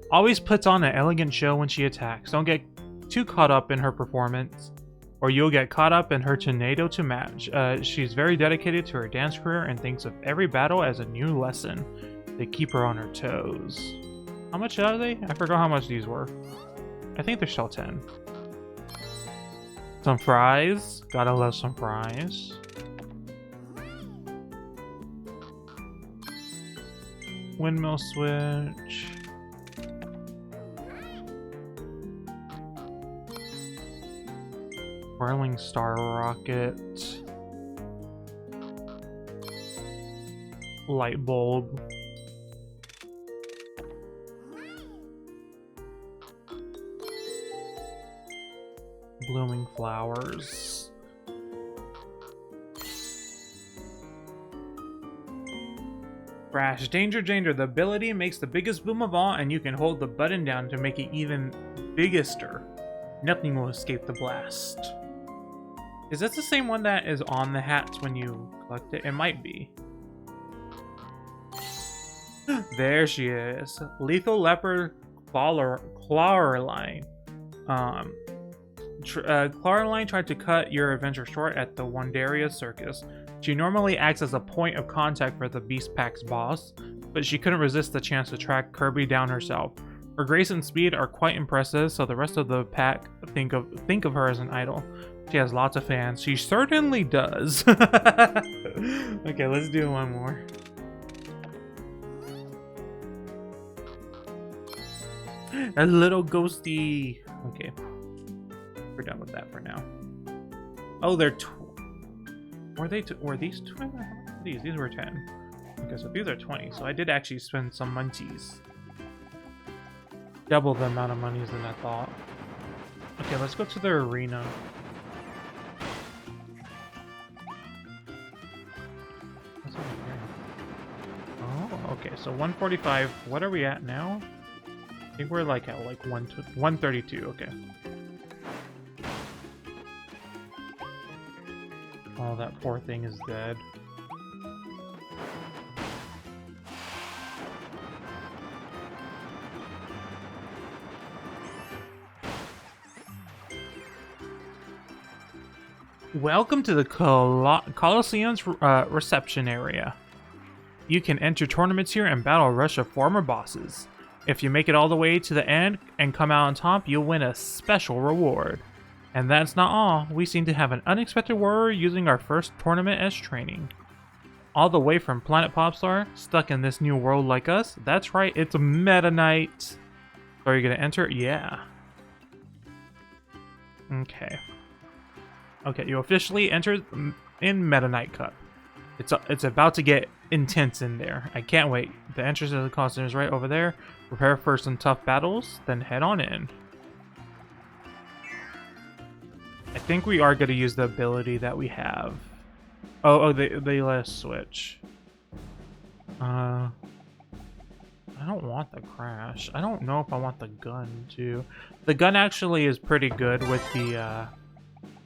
Always puts on an elegant show when she attacks. Don't get too caught up in her performance, or you'll get caught up in her tornado to match. She's very dedicated to her dance career and thinks of every battle as a new lesson. They keep her on her toes. How much are they? I forgot how much these were. I think they're still 10. Some fries. Gotta love some fries. Windmill switch. Whirling star rocket. Light bulb. Blooming flowers. Crash. Danger, danger. The ability makes the biggest boom of all, and you can hold the button down to make it even biggister. Nothing will escape the blast. Is this the same one that is on the hats when you collect it? It might be. There she is. Lethal Leopard Clawline. Clawline tried to cut your adventure short at the Wandaria Circus. She normally acts as a point of contact for the Beast Pack's boss, but she couldn't resist the chance to track Kirby down herself. Her grace and speed are quite impressive, so the rest of the pack think of her as an idol. She has lots of fans. She certainly does. Okay, let's do one more. A little ghosty. Okay, we're done with that for now. Oh, they're were these 20? These were 10. Okay, so these are 20. So I did actually spend some munchies. Double the amount of monies than I thought. Okay, let's go to the arena. What's over here? Oh, okay, so 145. What are we at now? I think we're like at like 132. Okay. Oh, that poor thing is dead. Welcome to the Colosseum's reception area. You can enter tournaments here and battle a rush of former bosses. If you make it all the way to the end and come out on top, you'll win a special reward. And that's not all. We seem to have an unexpected warrior using our first tournament as training. All the way from Planet Popstar, stuck in this new world like us. That's right, it's a Meta Knight. So are you gonna enter? Yeah. Okay. Okay, you officially entered in Meta Knight Cup. It's about to get intense in there. I can't wait. The entrance to the constant is right over there. Prepare for some tough battles, then head on in. I think we are going to use the ability that we have. They let us switch. I don't want the crash. I don't know if I want the gun too. The gun actually is pretty good with the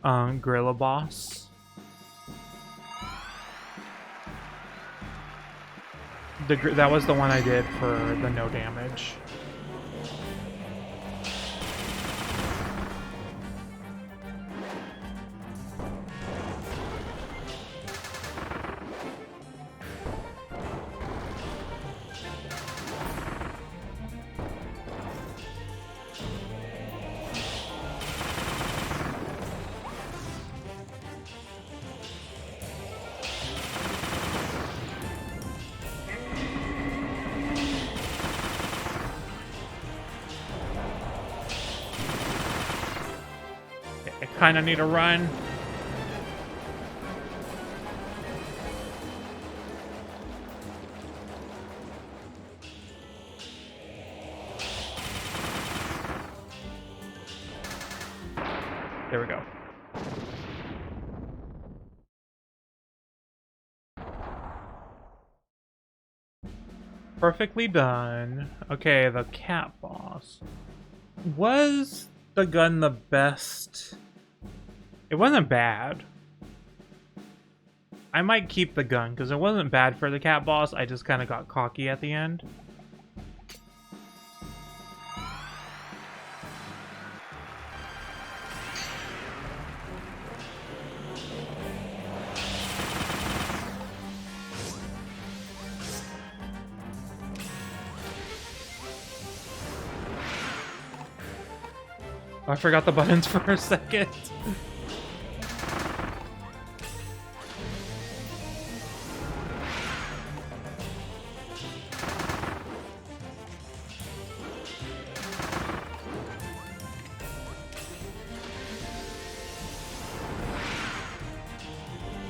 gorilla boss. That was the one I did for the no damage. Kind of need to run. There we go. Perfectly done. Okay, the cat boss. Was the gun the best? It wasn't bad. I might keep the gun because it wasn't bad for the cat boss. I just kind of got cocky at the end. I forgot the buttons for a second.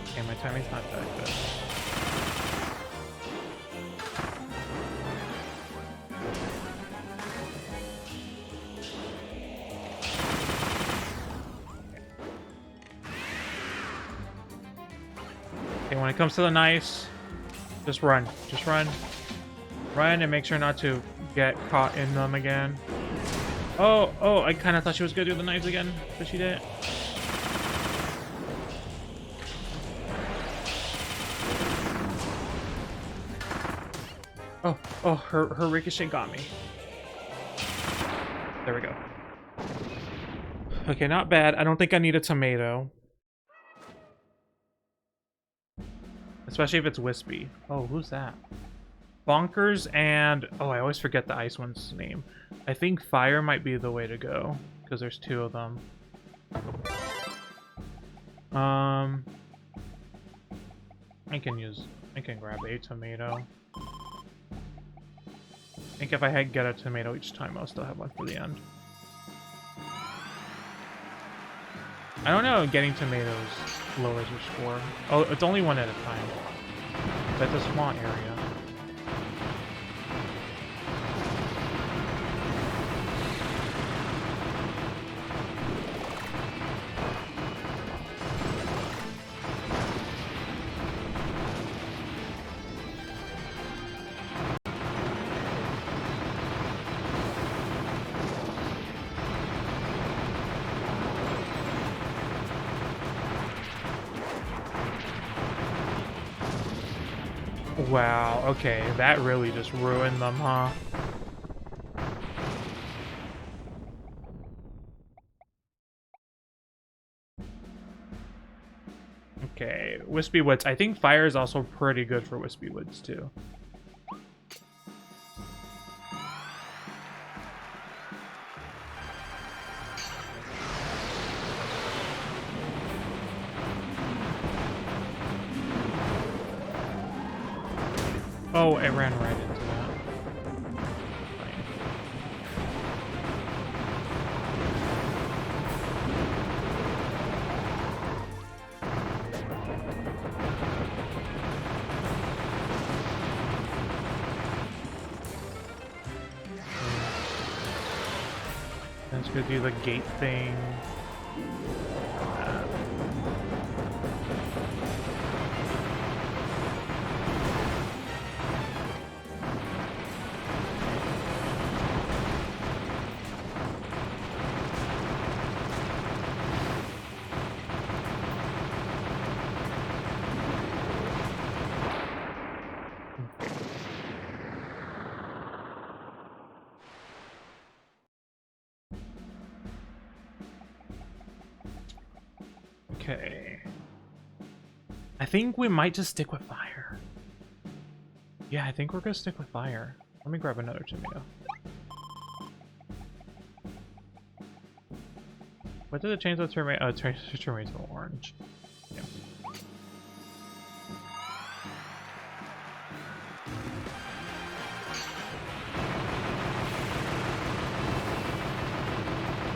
Okay, my timing's not that good. Okay, when it comes to the knives, just run. Just run. Run and make sure not to get caught in them again. Oh, I kind of thought she was going to do the knives again, but she didn't. Oh, her ricochet got me. There we go. Okay, not bad. I don't think I need a tomato. Especially if it's wispy. Oh, who's that? Bonkers and... Oh, I always forget the ice one's name. I think fire might be the way to go, because there's two of them. I can grab a tomato. I think if I get a tomato each time, I'll still have one for the end. I don't know, getting tomatoes lowers your score. Oh, it's only one at a time. That's a small area. Wow, okay, that really just ruined them, huh? Okay, Wispy Woods. I think fire is also pretty good for Wispy Woods, too. Oh, it ran right into that. Fine. Let's go do the gate thing. Okay. I think we might just stick with fire. Yeah, I think we're gonna stick with fire. Let me grab another tomato. What did it change the tomato? Oh, change the tomato to orange. Yeah.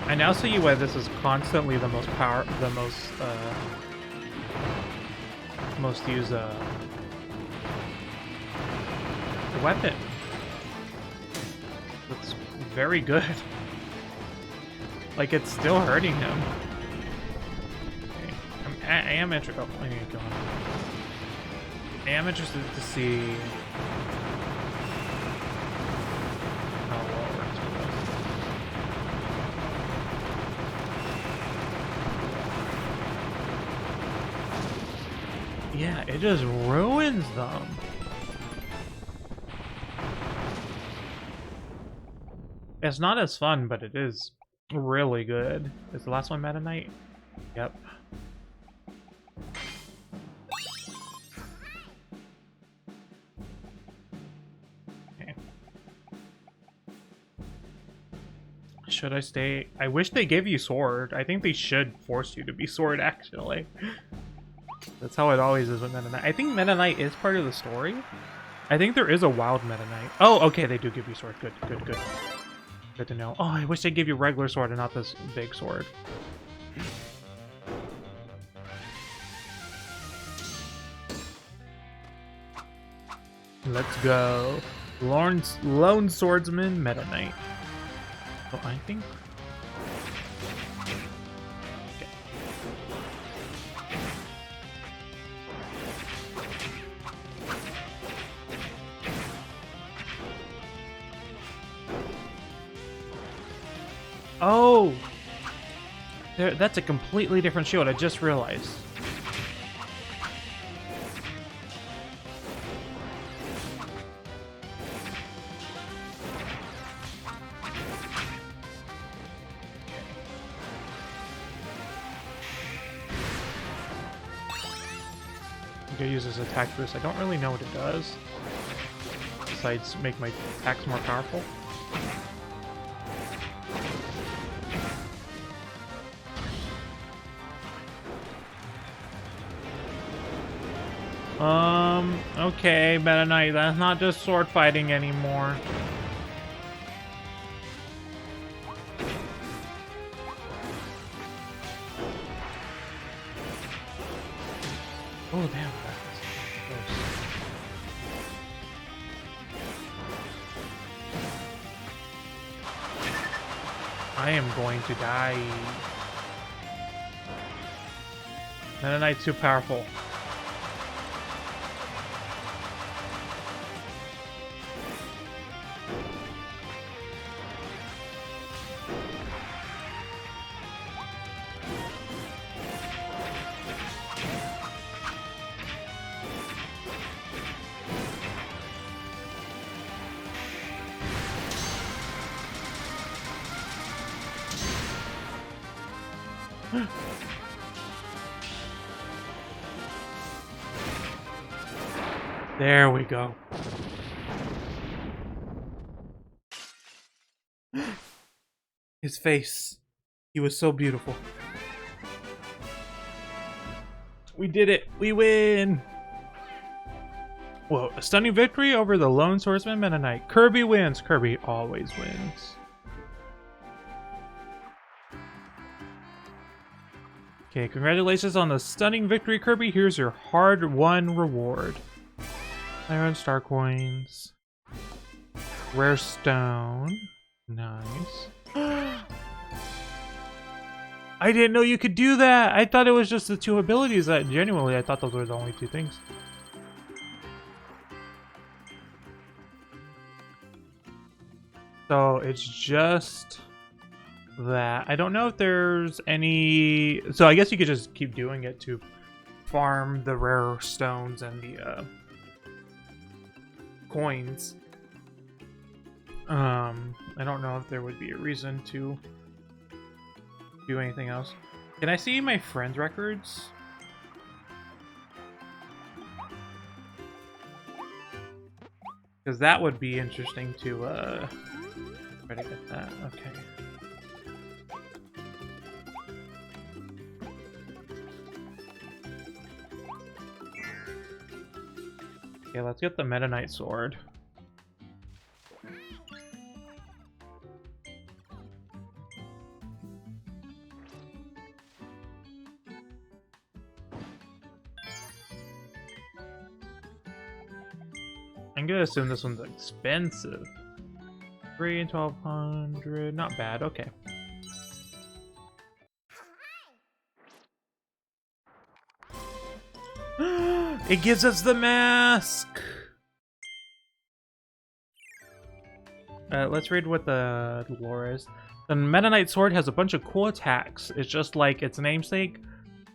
I now see why this is constantly the most most used weapon. It's very good. Like, it's still hurting him. Okay. I am interested. Oh, I need to go on. I am interested to see how well it works with this. Yeah, it just ruins them. It's not as fun, but it is really good. Is the last one Meta Knight? Yep. Okay. Should I stay? I wish they gave you sword. I think they should force you to be sword, actually. That's how it always is with Meta Knight. I think Meta Knight is part of the story. I think there is a wild Meta Knight. Oh, okay, they do give you sword. Good, good, good. Good to know. Oh, I wish they gave you regular sword and not this big sword. Let's go. Lone Swordsman Meta Knight. Oh, I think... Okay. Oh! That's a completely different shield, I just realized. I'm gonna use this attack boost. I don't really know what it does. Besides make my attacks more powerful. Okay, Meta Knight, that's not just sword fighting anymore. Oh, damn, that's close. I am going to die. Meta Knight's too powerful. There we go. His face. He was so beautiful. We did it. We win. Whoa, a stunning victory over the Lone Swordsman Meta Knight. Kirby wins. Kirby always wins. Okay, congratulations on the stunning victory, Kirby. Here's your hard-won reward. Iron Star Coins. Rare Stone. Nice. I didn't know you could do that. I thought it was just the two abilities. That genuinely, I thought those were the only two things. So it's just that. I don't know if there's any... So I guess you could just keep doing it to farm the rare stones and the coins. I don't know if there would be a reason to do anything else. Can I see my friends' records? Because that would be interesting to try to get that. Okay. Okay, let's get the Meta Knight sword. I'm gonna assume this one's expensive. 3 and 1200, not bad. Okay. It gives us the mask. Let's read what the lore is. The Meta Knight sword has a bunch of cool attacks. It's just like its namesake.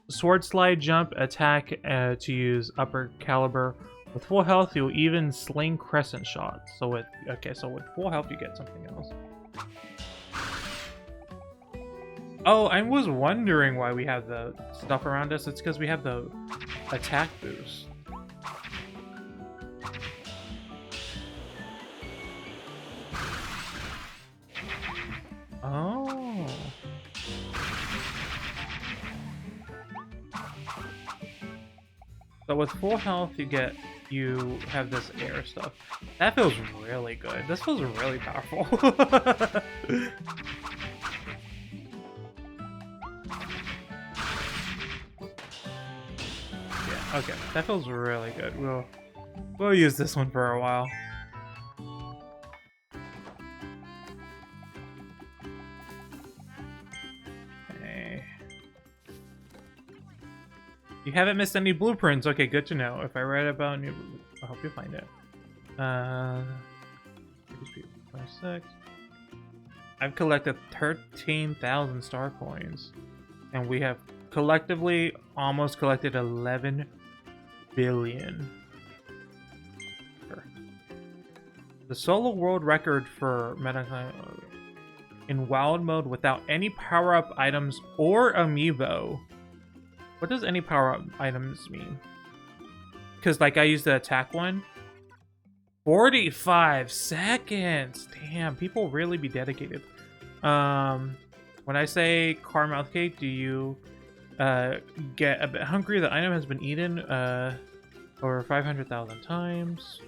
Sword slide, jump, attack to use upper caliber. With full health, you'll even sling crescent shots. So with full health, you get something else. Oh, I was wondering why we have the stuff around us. It's because we have the attack boost. Oh. So with full health, you have this air stuff. That feels really good. This feels really powerful. Yeah, okay. That feels really good. We'll use this one for a while. You haven't missed any blueprints. Okay, good to know. If I write about new, I'll help you find it. 26. I've collected 13,000 star coins, and we have collectively almost collected 11 billion. The solo world record for Meta in wild mode without any power-up items or amiibo. What does any power-up items mean? Because, like, I used the attack one. 45 seconds! Damn, people really be dedicated. When I say car mouth cake, do you get a bit hungry? The item has been eaten over 500,000 times.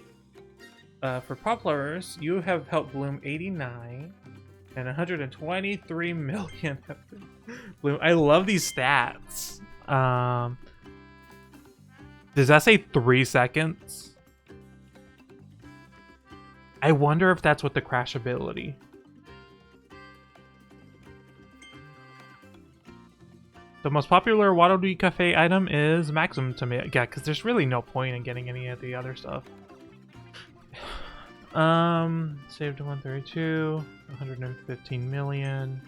For pop lovers, you have helped bloom 89 and 123 million bloom. I love these stats. Does that say 3 seconds? I wonder if that's with the crash ability. The most popular Waddle Cafe item is Maximum Tomato. Yeah, because there's really no point in getting any of the other stuff. Saved to 132, 115 million.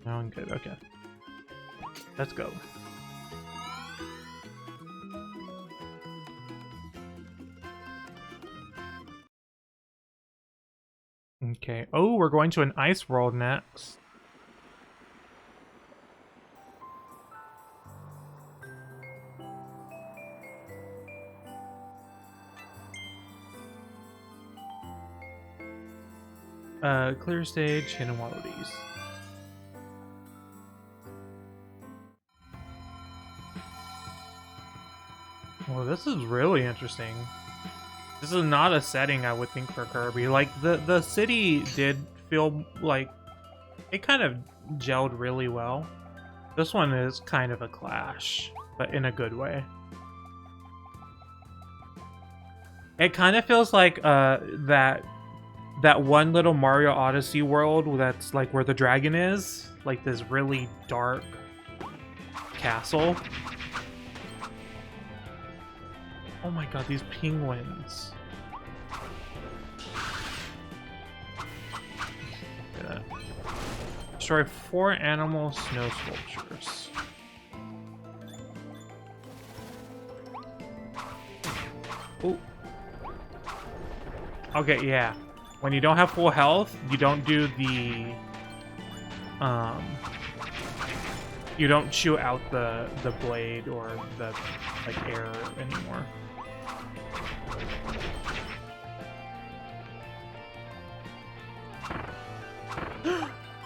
No, I'm good. Okay. Let's go. Okay. Oh, we're going to an ice world next. Clear stage, hidden wallabies. Well, this is really interesting. This is not a setting I would think for Kirby. Like, the city did feel like it kind of gelled really well. This one is kind of a clash, but in a good way. It kind of feels like that that one little Mario Odyssey world that's like where the dragon is, like this really dark castle. Oh my god, these penguins. Yeah. Destroy 4 animal snow sculptures. Oh. Okay, yeah. When you don't have full health, you don't do the you don't chew out the blade or the like air anymore.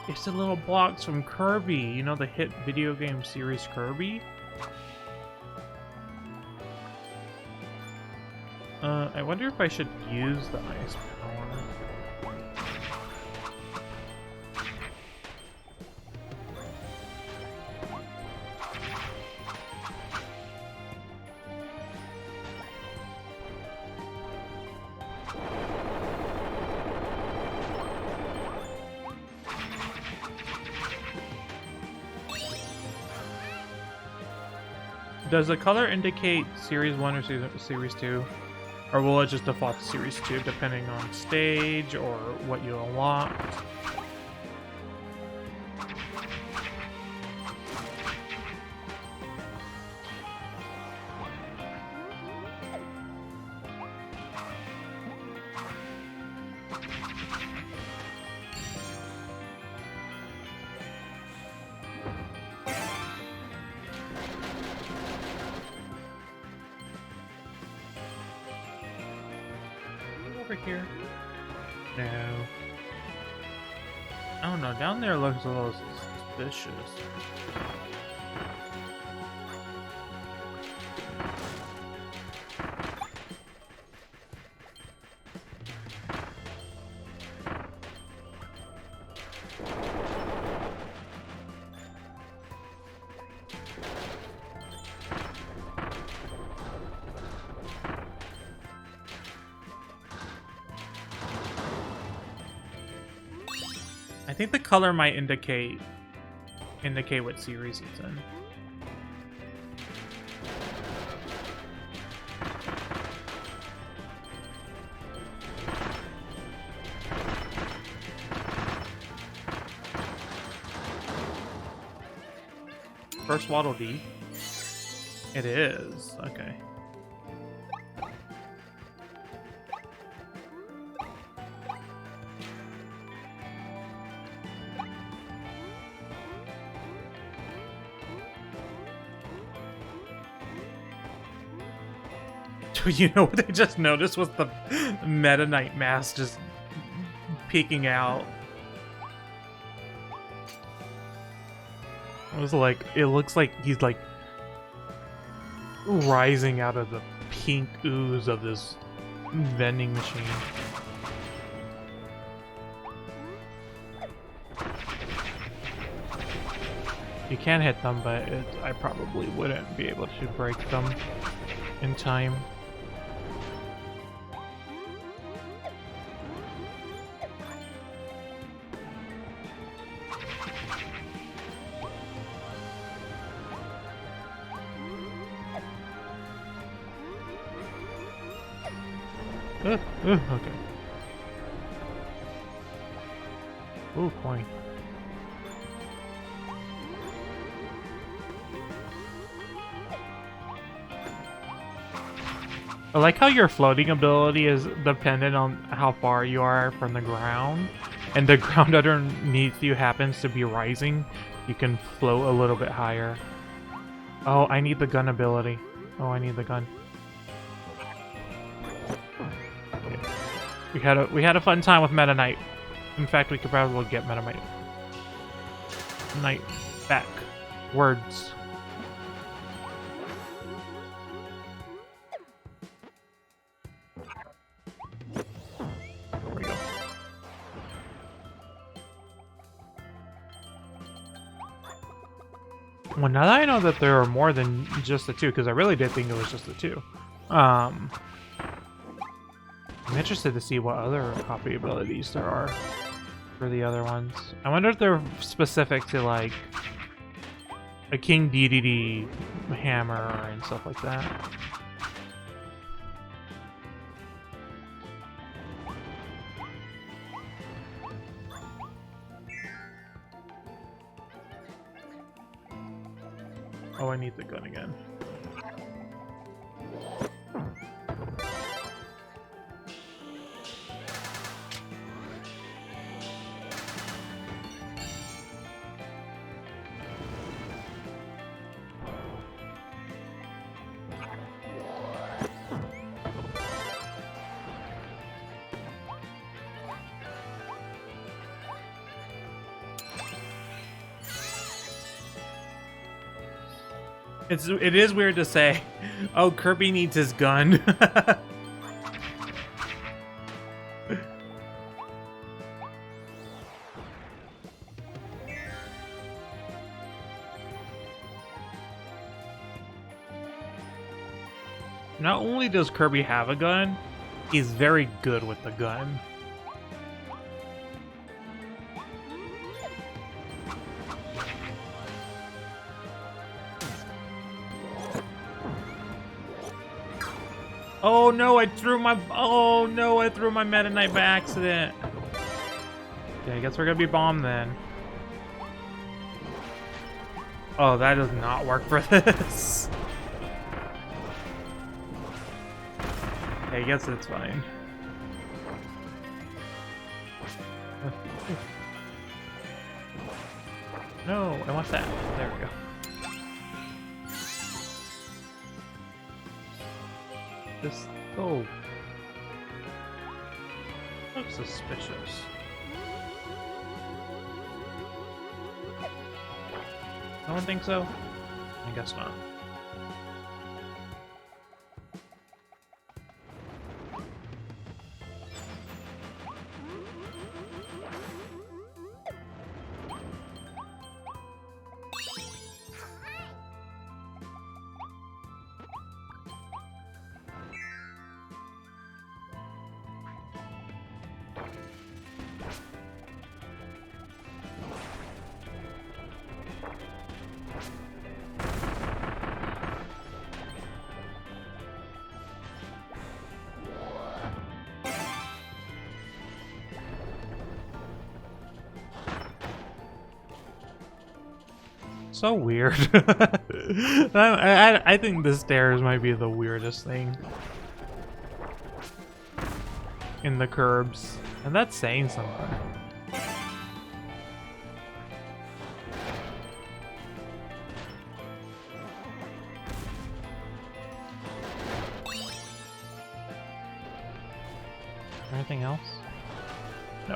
It's the little blocks from Kirby. You know the hit video game series Kirby? I wonder if I should use the ice power. Does the color indicate Series 1 or Series 2? Or will it just default to Series 2 depending on stage or what you unlocked? Here? No. I don't know. Down there looks a little suspicious. I think the color might indicate what series it's in. First Waddle Dee. It is. Okay. You know what I just noticed was the Meta Knight mask just peeking out. I was like, it looks like he's like rising out of the pink ooze of this vending machine. You can hit them, but I probably wouldn't be able to break them in time. Okay. Ooh, coin. I like how your floating ability is dependent on how far you are from the ground, and the ground underneath you happens to be rising. You can float a little bit higher. Oh, I need the gun ability. Oh, I need the gun. We had a fun time with Meta Knight. In fact, we could probably get Meta Knight back. Words. There we go. Well, now that I know that there are more than just the two, because I really did think it was just the two. interested to see what other copy abilities there are for the other ones. I wonder if they're specific to like a King DDD hammer and stuff like that. Oh, I need the gun again. It is weird to say, oh, Kirby needs his gun. Not only does Kirby have a gun, he's very good with the gun. Oh no, I threw my Meta Knight by accident. Okay, I guess we're gonna be bombed then. Oh, that does not work for this. Okay, I guess it's fine. No, I want that. There we go. This oh looks suspicious. I don't think so. I guess not. So weird. I think the stairs might be the weirdest thing in the curbs, and that's saying something. Anything else? No.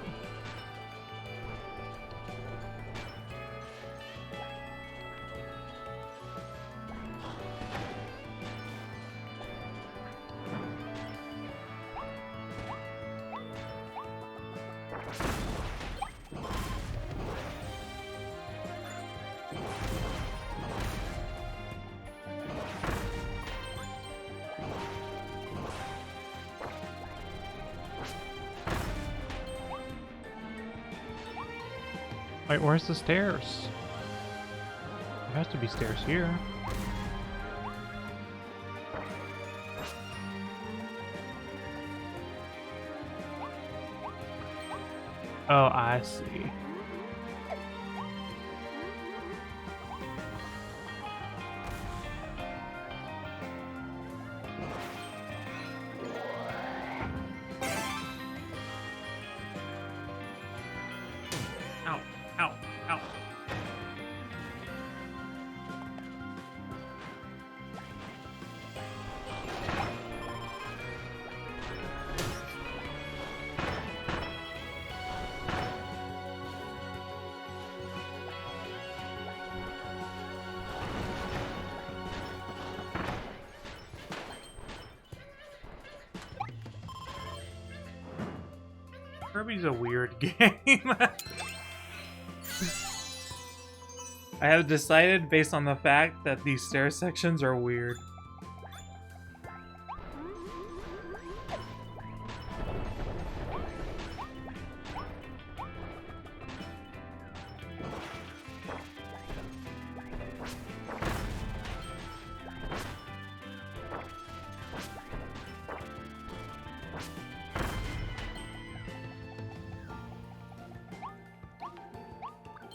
Wait, where's the stairs? There has to be stairs here. Oh, I see. Ow, ow, ow. Kirby's a weird game. I have decided based on the fact that these stair sections are weird.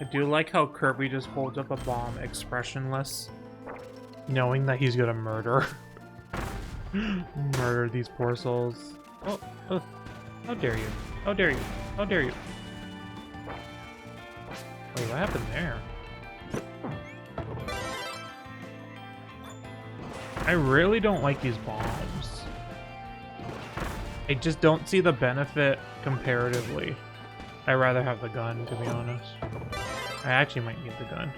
I do like how Kirby just holds up a bomb expressionless, knowing that he's gonna murder. Murder these poor souls. Oh, oh, how dare you? How dare you? How dare you? Wait, what happened there? I really don't like these bombs. I just don't see the benefit comparatively. I'd rather have the gun, to be honest. I actually might need the gun.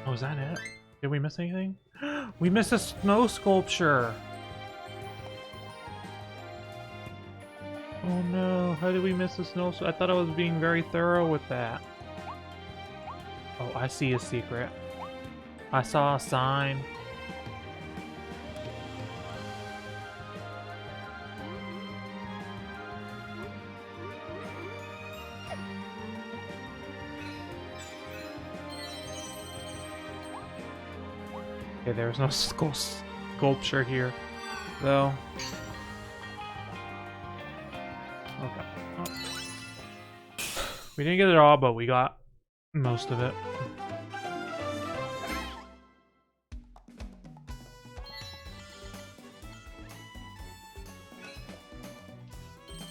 Oh, is that it? Did we miss anything? We missed a snow sculpture! Oh no, how did we miss the snow? I thought I was being very thorough with that. Oh, I see a secret. I saw a sign. Okay, there's no sculpture here, though. Okay. Oh. We didn't get it all, but we got most of it.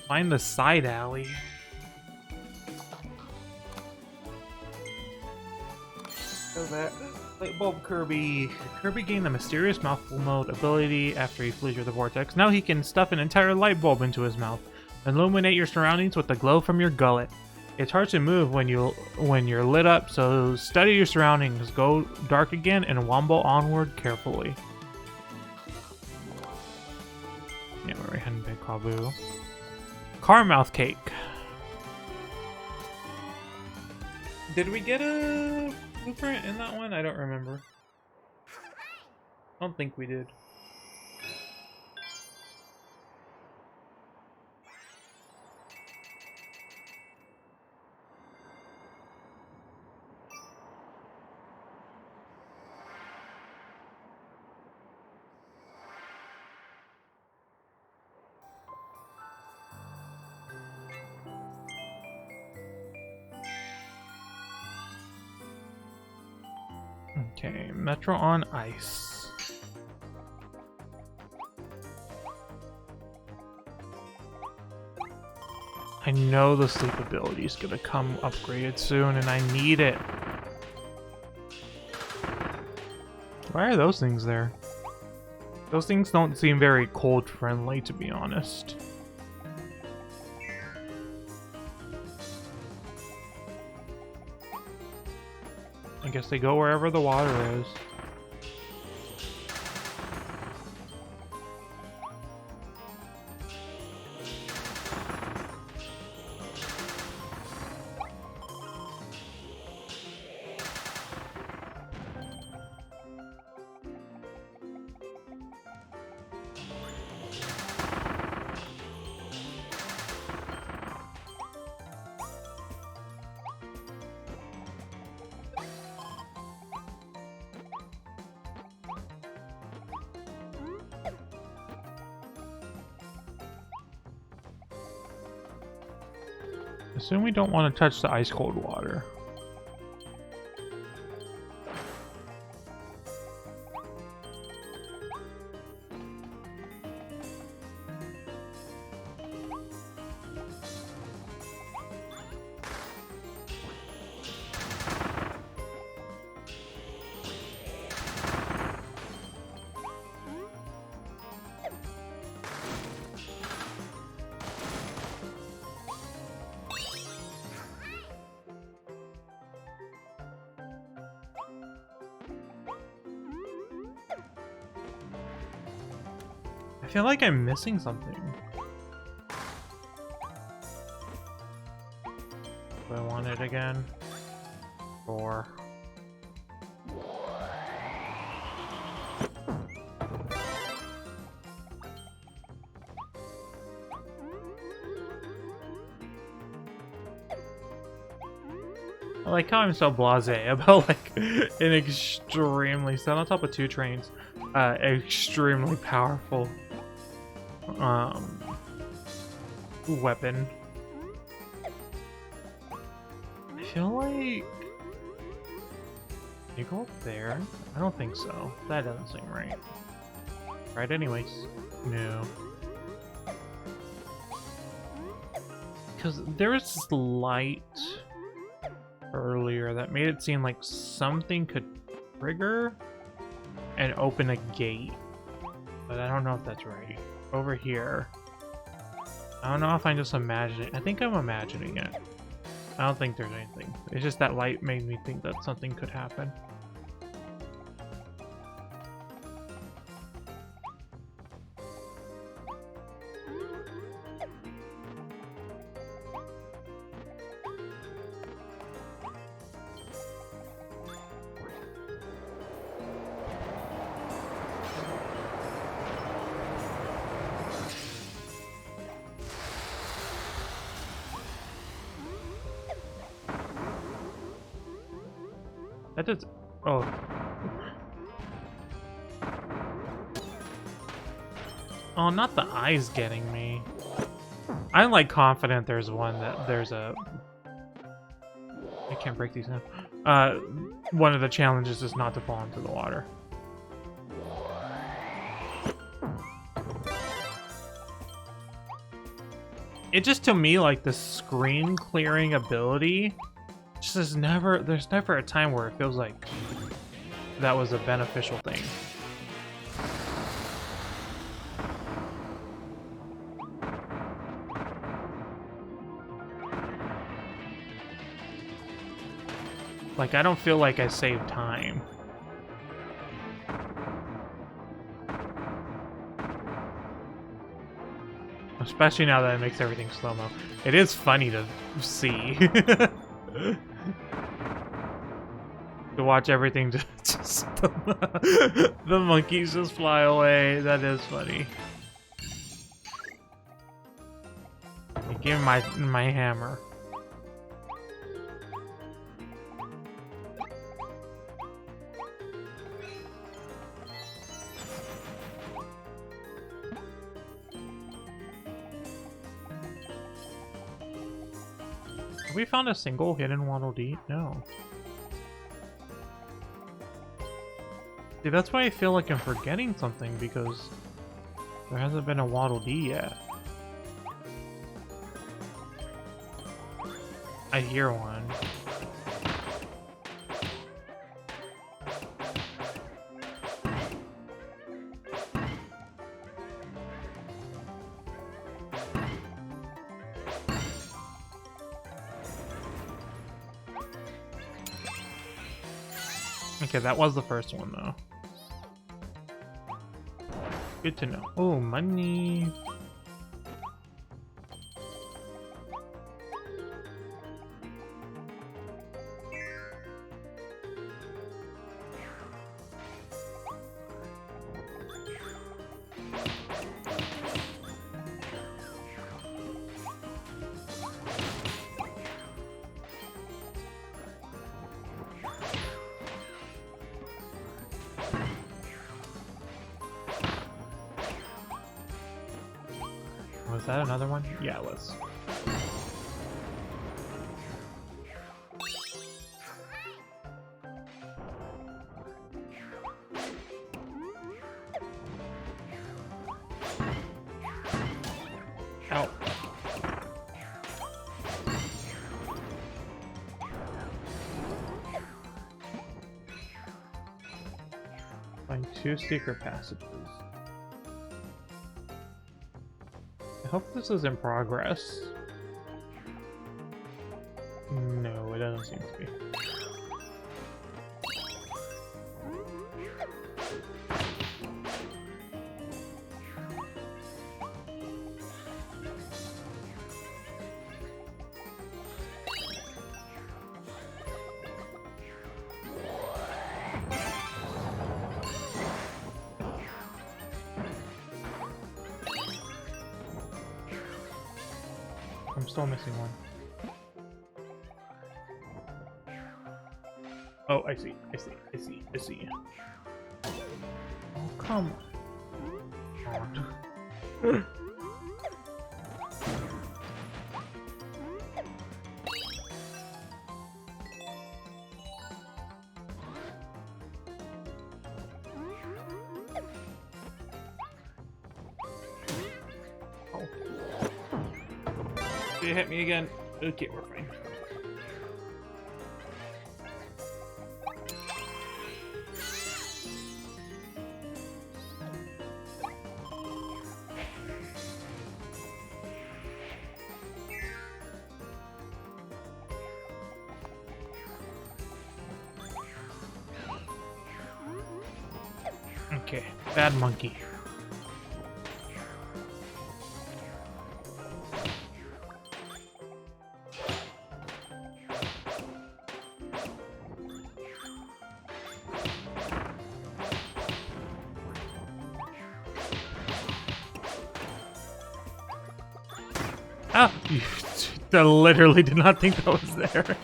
Find the side alley. So that light bulb Kirby. Kirby gained the mysterious mouthful mode ability after he flees through the vortex. Now he can stuff an entire light bulb into his mouth. Illuminate your surroundings with the glow from your gullet. It's hard to move when you're lit up, so study your surroundings. Go dark again and womble onward carefully. Yeah, we're heading to Kabu. Car mouth cake. Did we get a blueprint in that one? I don't remember. I don't think we did. Okay, Metro on Ice. I know the sleep ability is gonna come upgraded soon, and I need it. Why are those things there? Those things don't seem very cold friendly, to be honest. I guess they go wherever the water is. Assume we don't want to touch the ice cold water. I feel like I'm missing something. Do I want it again? Or... I like how I'm so blasé about like an extremely set on top of 2 trains. extremely powerful weapon. I feel like... Can you go up there? I don't think so. That doesn't seem right. Right, anyways. No. Because there was this light earlier that made it seem like something could trigger and open a gate. But I don't know if that's right. Over here. I don't know if I'm just imagining. I think I'm imagining it. I don't think there's anything. It's just that light made me think that something could happen. That does... Oh. Oh, not the eyes getting me. I'm like confident there's one that there's a... I can't break these now. One of the challenges is not to fall into the water. It just, to me, like the screen clearing ability... There's never a time where it feels like that was a beneficial thing. Like, I don't feel like I saved time. Especially now that it makes everything slow-mo. It is funny to see. To watch everything just the monkeys just fly away. That is funny. Give me my hammer. Have we found a single hidden Waddle Dee? No. See, that's why I feel like I'm forgetting something, because there hasn't been a Waddle Dee yet. I hear one. Okay, that was the first one, though. Good to know. Oh, money. Was that another one? Yeah, it was. Ow. Find 2 secret passages. I hope this is in progress. No, it doesn't seem to be. I'm still missing one. Oh, I see. I see. I see. I see. Oh, come on. You hit me again. Okay, we're fine. Okay, bad monkey. Ah! I literally did not think that was there.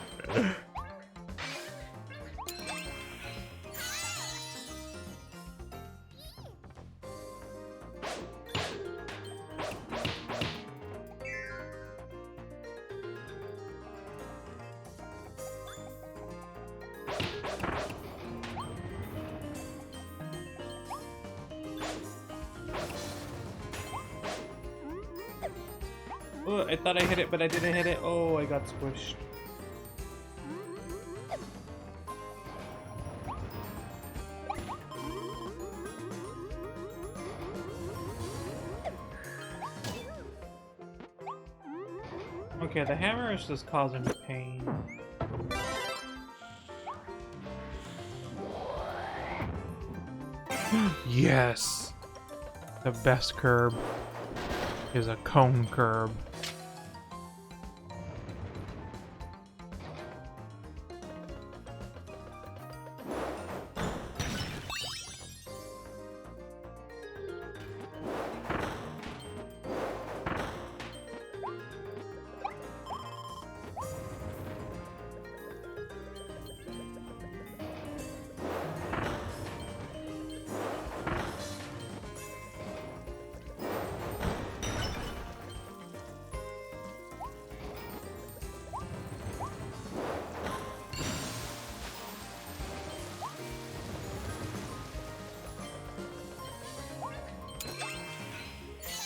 Oh, I thought I hit it, but I didn't hit it. Oh, I got squished. Okay, the hammer is just causing me pain. Yes! The best curb is a cone curb.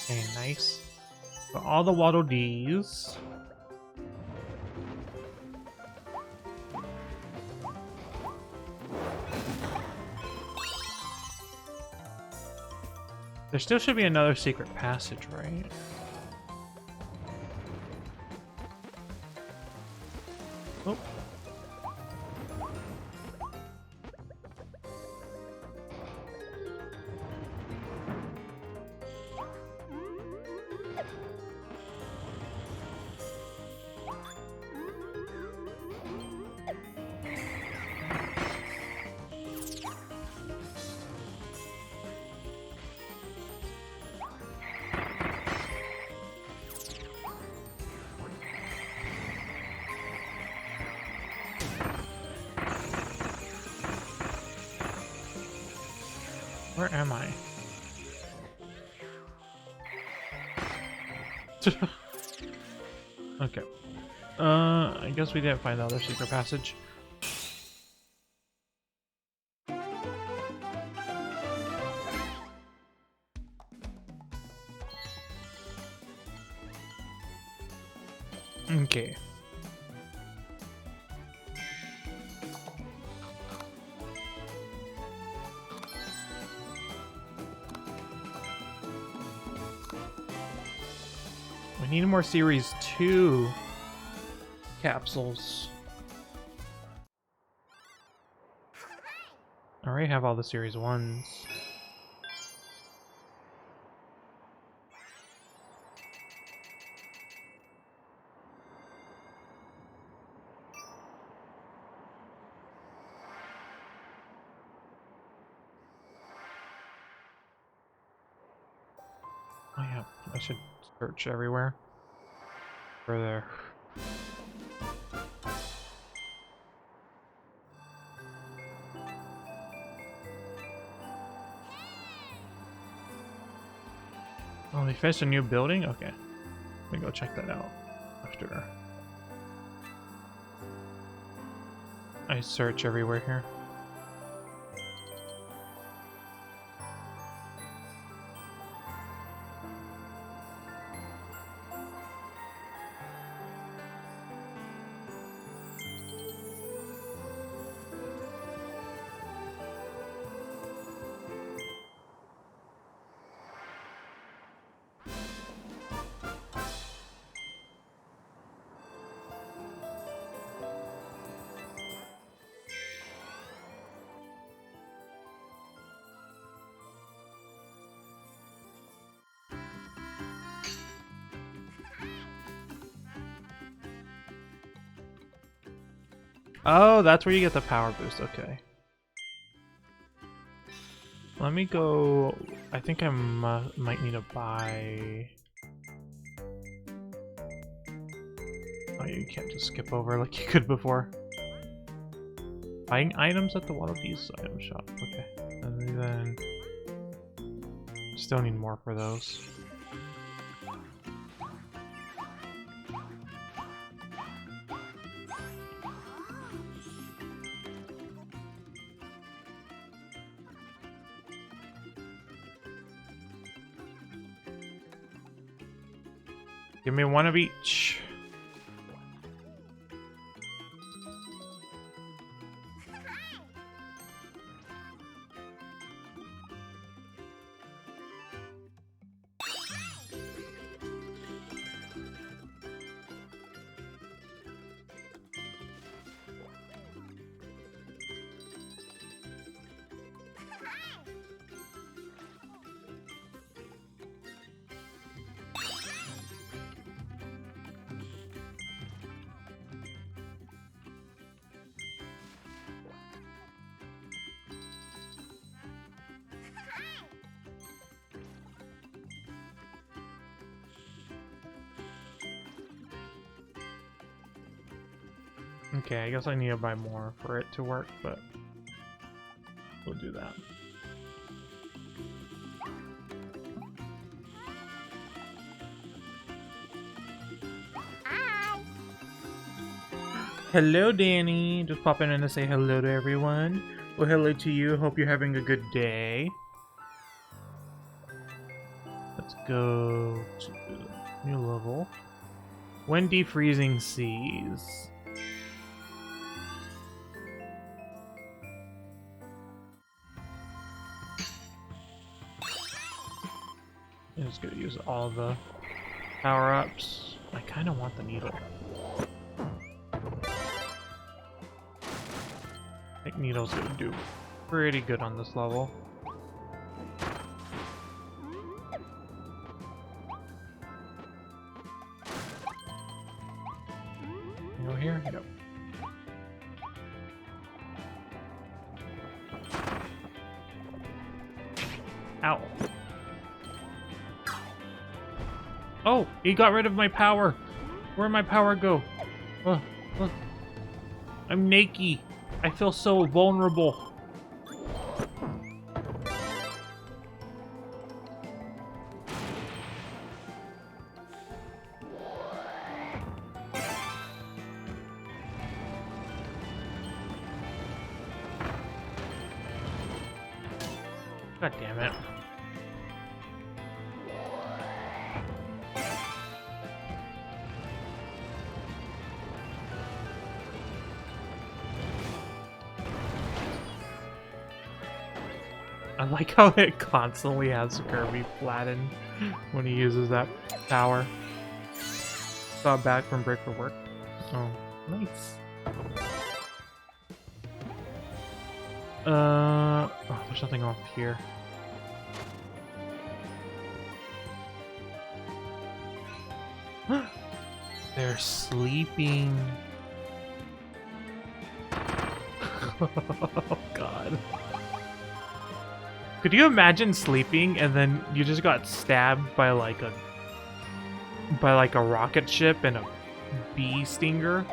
Okay, nice. Got all the Waddle Dees. There still should be another secret passage, right? Oh. Where am I? Okay. I guess we didn't find the other secret passage. Okay. We need more Series 2 capsules. I already have all the Series 1s. Oh yeah, I should search everywhere. For there. Oh, they finished a new building? Okay. Let me go check that out after I search everywhere here. Oh, that's where you get the power boost. Okay. Let me go. I think I might need to buy. Oh, you can't just skip over like you could before. Buying items at the Waddle Dee's item shop. Okay. And then. Still need more for those. Give me one of each. Okay, I guess I need to buy more for it to work, but we'll do that. Hi. Hello, Danny. Just popping in to say hello to everyone. Well, hello to you. Hope you're having a good day. Let's go to new level. When defreezing seas. I'm just gonna use all the power-ups. I kind of want the needle. I think needle's gonna do pretty good on this level. Go here? Yep. Ow. Oh, he got rid of my power. Where'd my power go? I'm naked. I feel so vulnerable. God damn it. I like how it constantly has Kirby flattened when he uses that power. Got back from break for work. Oh, nice. Oh, there's nothing off here. They're sleeping. Oh god. Could you imagine sleeping and then you just got stabbed by like a rocket ship and a bee stinger?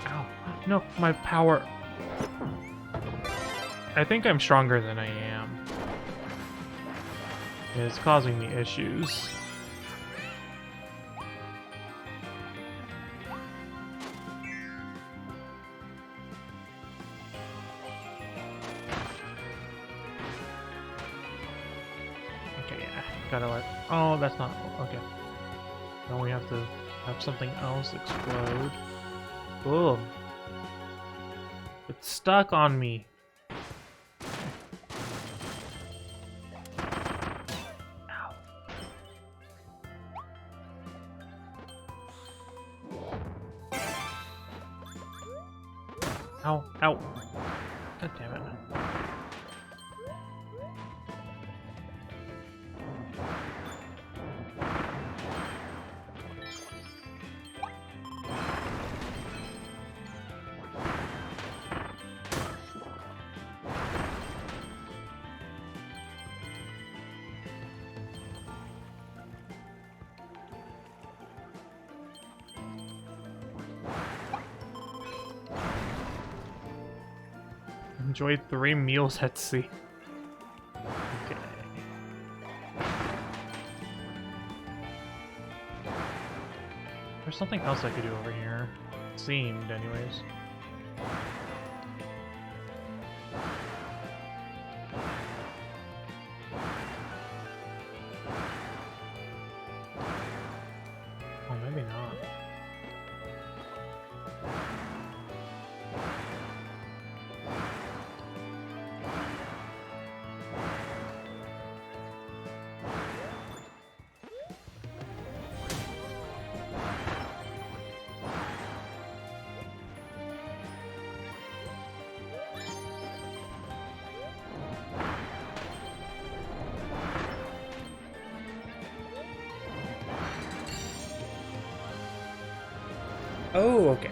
Ow. No, my power. I think I'm stronger than I am. It's causing me issues. Okay, yeah. Gotta let... Oh, that's not... Okay. Now we have to have something else explode. Boom. It's stuck on me. Ow, ow. God damn it. Enjoyed 3 meals at sea. Okay. There's something else I could do over here. It seemed, anyways. Oh, maybe not. Oh, okay.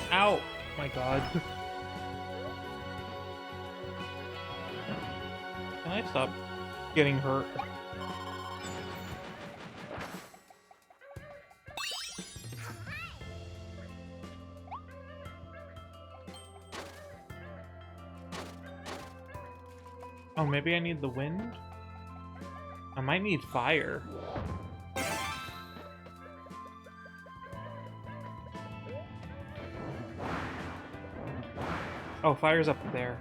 Ow! My god. Can I stop getting hurt? Oh, maybe I need the wind? I might need fire. Oh, fire's up there.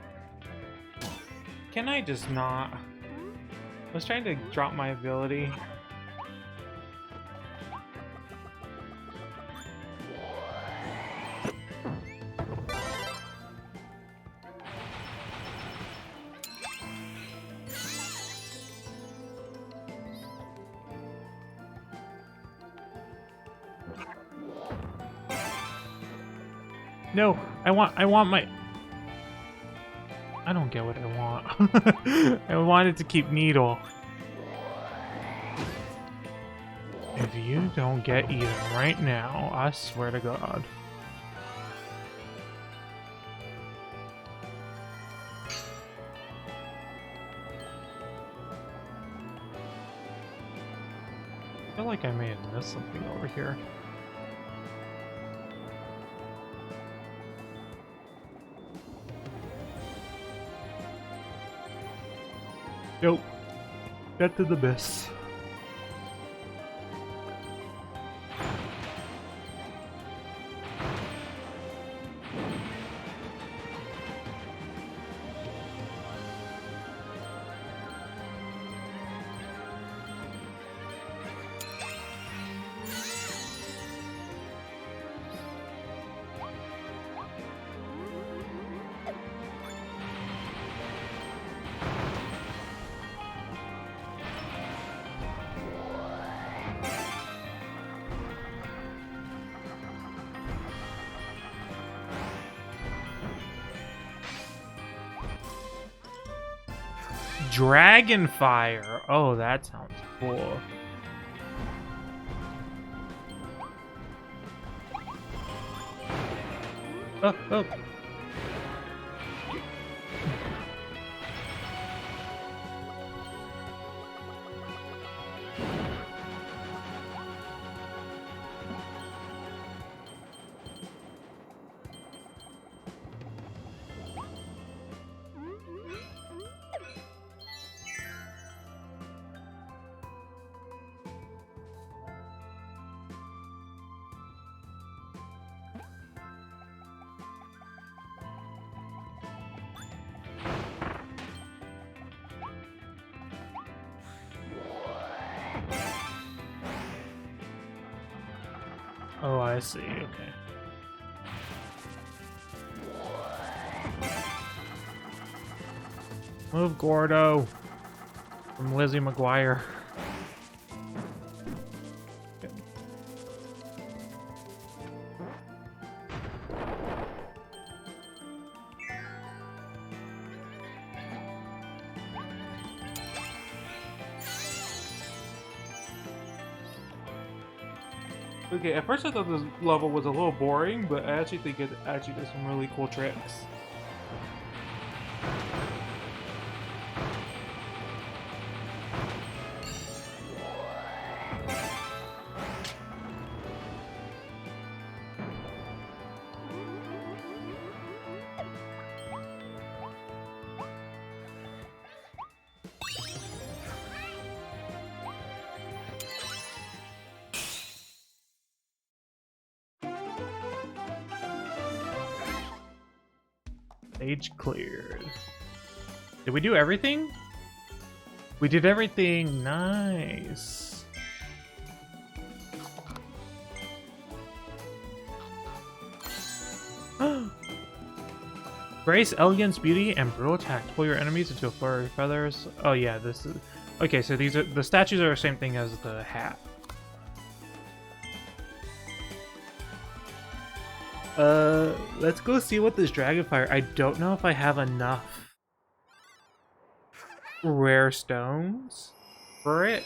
Can I just not? I was trying to drop my ability. No, I want my... I don't get what I want. I wanted to keep Needle. If you don't get eaten right now, I swear to God. I feel like I may have missed something over here. Nope. Get to the abyss. dragon fire. Oh, that sounds cool. Oh, oh. Oh, I see. Okay. Move, Gordo. From Lizzie McGuire. Okay, at first I thought this level was a little boring, but I actually think it actually does some really cool tricks. Stage cleared. Did we do everything? We did everything. Nice. Grace, elegance, beauty, and brutal attack. Pull your enemies into a flurry of feathers. Oh yeah, this is... Okay, so these are... The statues are the same thing as the hat. Let's go see what this Dragonfire... I don't know if I have enough rare stones for it,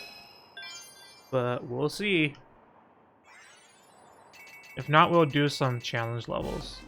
but we'll see. If not, we'll do some challenge levels.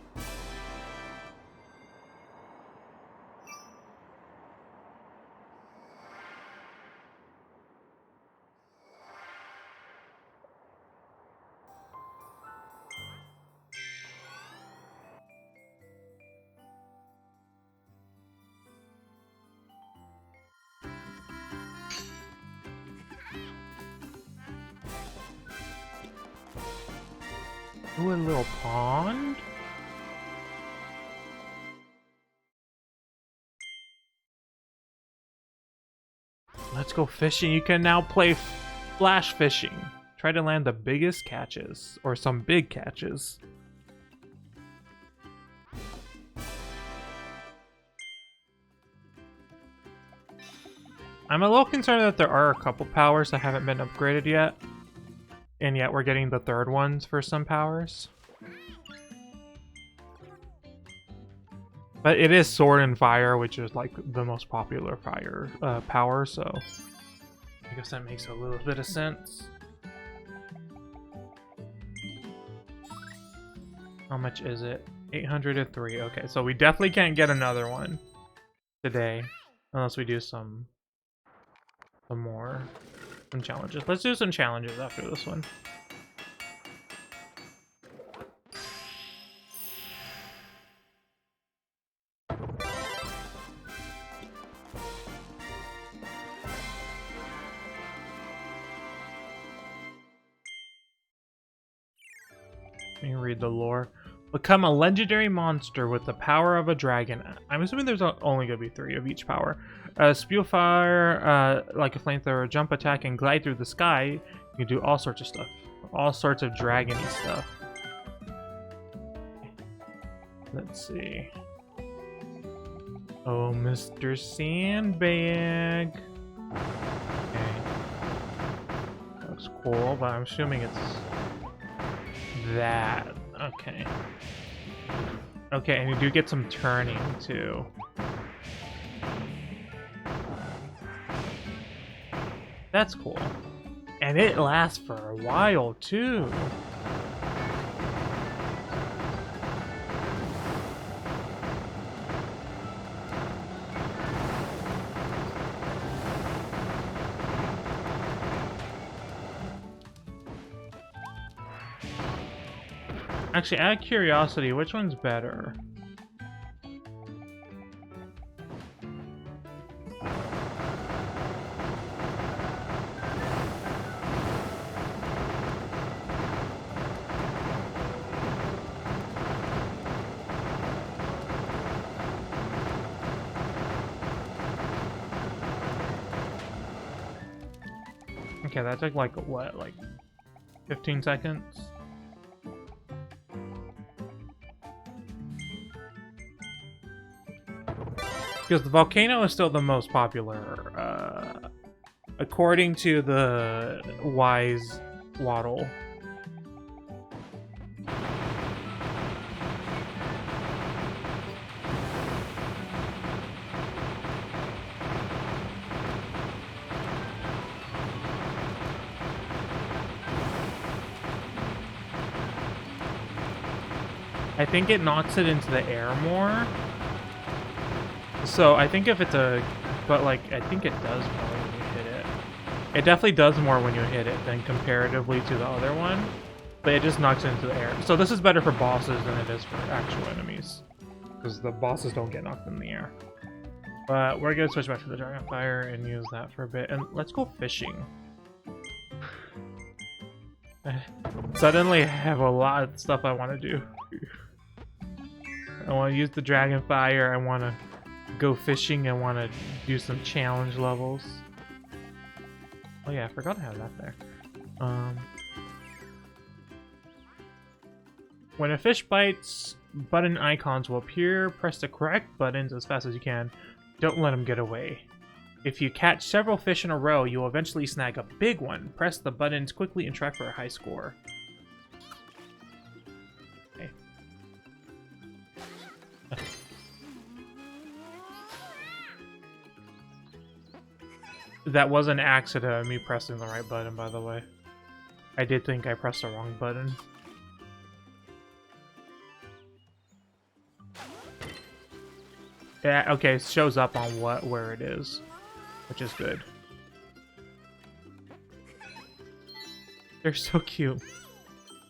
Ooh, a little pond? Let's go fishing. You can now play flash fishing. Try to land the biggest catches, or some big catches. I'm a little concerned that there are a couple powers that haven't been upgraded yet. And yet we're getting the third ones for some powers. But it is Sword and Fire, which is like the most popular fire power, so I guess that makes a little bit of sense. How much is it? 803. Okay, so we definitely can't get another one today unless we do some challenges. Let's do some challenges after this one. Let me read the lore. Become a legendary monster with the power of a dragon. I'm assuming there's only going to be 3 of each power. Spew fire, like a flamethrower, jump attack, and glide through the sky. You can do all sorts of stuff. All sorts of dragon-y stuff. Let's see. Oh, Mr. Sandbag. Okay. That looks cool, but I'm assuming it's that. Okay. Okay, and you do get some turning too. That's cool. And it lasts for a while, too. Actually, out of curiosity, which one's better? Okay, that took like, what, like 15 seconds? Because the volcano is still the most popular, according to the wise Waddle. I think it knocks it into the air more. So I think if it's a, but like I think it does more when you hit it. It definitely does more when you hit it than comparatively to the other one, but it just knocks it into the air. So this is better for bosses than it is for actual enemies, because the bosses don't get knocked in the air. But we're gonna switch back to the Dragonfire and use that for a bit, and let's go fishing. Suddenly I have a lot of stuff I want to do. I want to use the Dragonfire, I want to go fishing, I want to do some challenge levels. Oh yeah, I forgot to have that there. When a fish bites, button icons will appear. Press the correct buttons as fast as you can. Don't let them get away. If you catch several fish in a row, you will eventually snag a big one. Press the buttons quickly and try for a high score. Okay. That was an accident of me pressing the right button, by the way. I did think I pressed the wrong button. Yeah, okay, it shows up on where it is, which is good. They're so cute.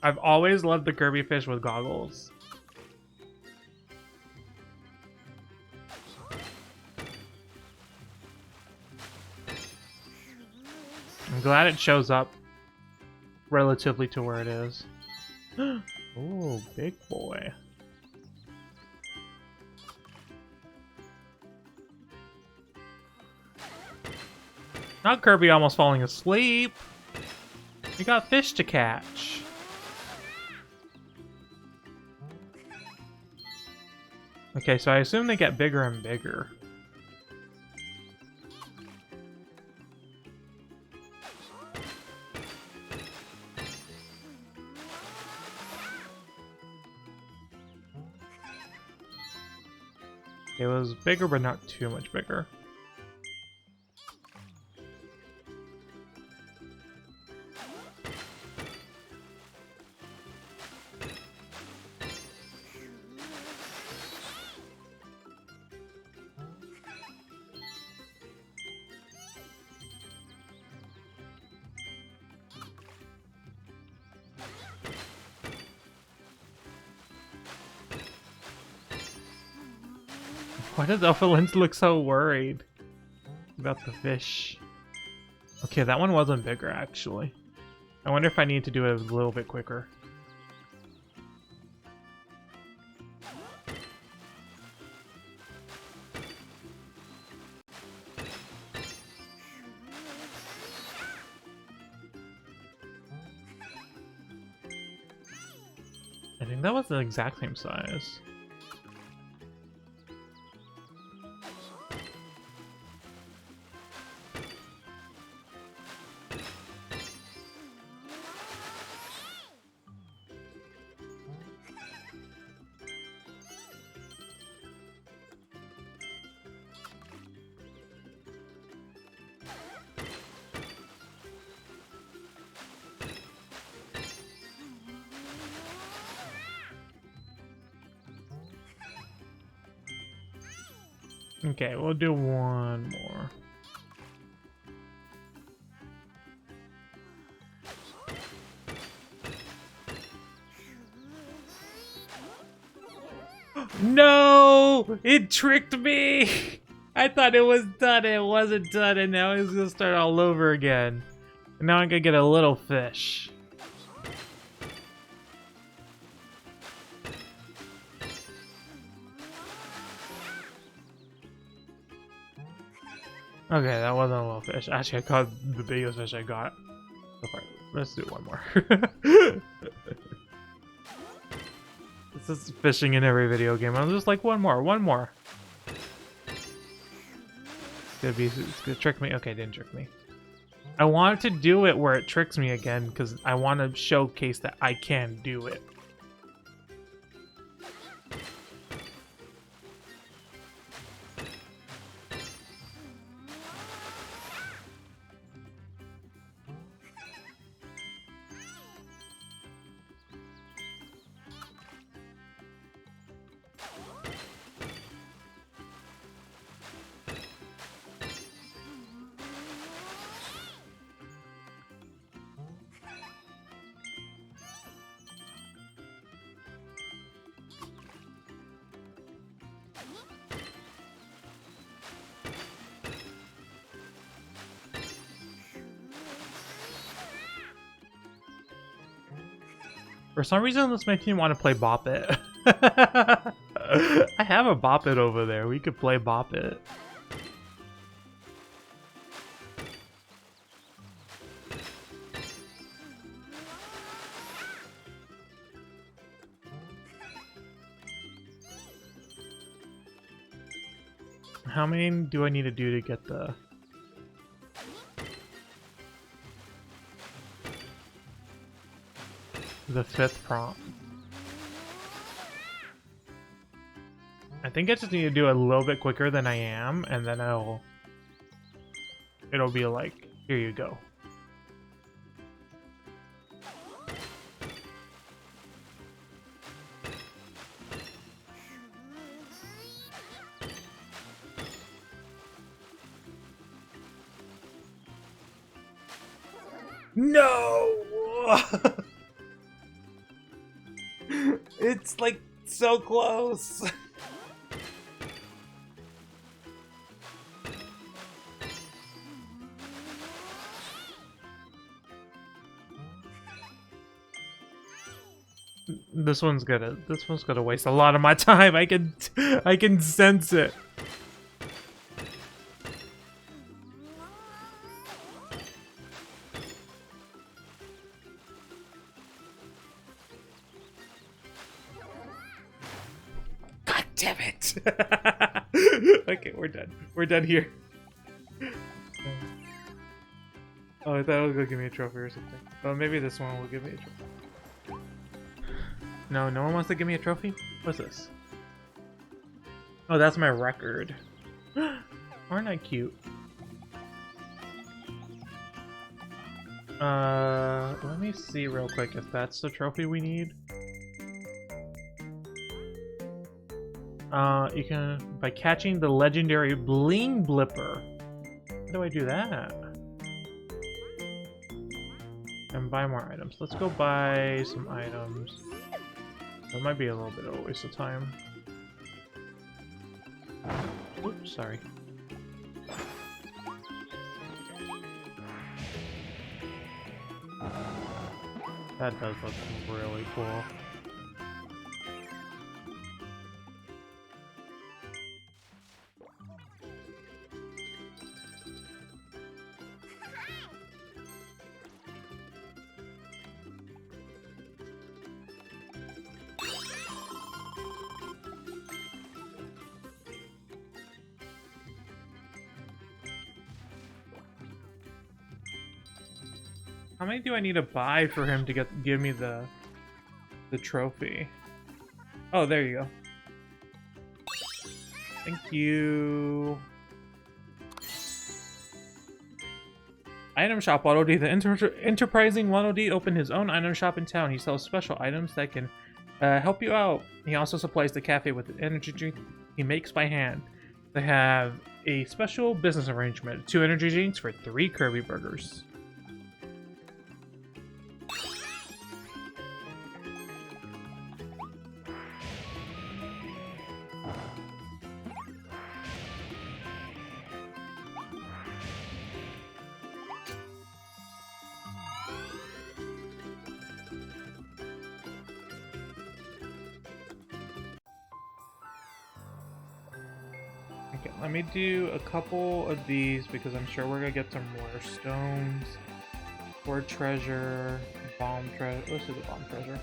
I've always loved the Kirby fish with goggles. I'm glad it shows up relatively to where it is. Oh, big boy. Not Kirby almost falling asleep. We got fish to catch. Okay, so I assume they get bigger and bigger. It was bigger, but not too much bigger. Why does Elphalins look so worried about the fish? Okay, that one wasn't bigger, actually. I wonder if I need to do it a little bit quicker. I think that was the exact same size. Okay, we'll do one more. No! It tricked me! I thought it was done, it wasn't done, and now it's gonna start all over again. And now I'm gonna get a little fish. Okay, that wasn't a little fish. Actually, I caught the biggest fish I got. Okay, let's do one more. This is fishing in every video game. I'm just like, one more. It's gonna trick me. Okay, it didn't trick me. I want to do it where it tricks me again because I want to showcase that I can do it. For some reason, this makes me want to play Bop It. I have a Bop It over there. We could play Bop It. How many do I need to do to get the... the 5th prompt? I think I just need to do it a little bit quicker than I am, and then it'll be like, here you go. No! It's like so close. This one's gonna waste a lot of my time. I can sense it. God damn it. Okay, we're done. We're done here. Oh, I thought it was gonna give me a trophy or something. Oh, maybe this one will give me a trophy. No, no one wants to give me a trophy? What's this? Oh, that's my record. Aren't I cute? Let me see real quick if that's the trophy we need. You can, by catching the legendary Bling Blipper. How do I do that? And buy more items. Let's go buy some items. That might be a little bit of a waste of time. Oops, sorry. That does look really cool. How many do I need to buy for him to give me the trophy? Oh, there you go. Thank you. Item shop Waddle Dee. The enterprising Waddle Dee opened his own item shop in town. He sells special items that can help you out. He also supplies the cafe with an energy drink he makes by hand. They have a special business arrangement. 2 energy drinks for 3 Kirby burgers. Okay, let me do a couple of these because I'm sure we're gonna get some more stones. Or treasure, bomb treasure. Let's do the bomb treasure.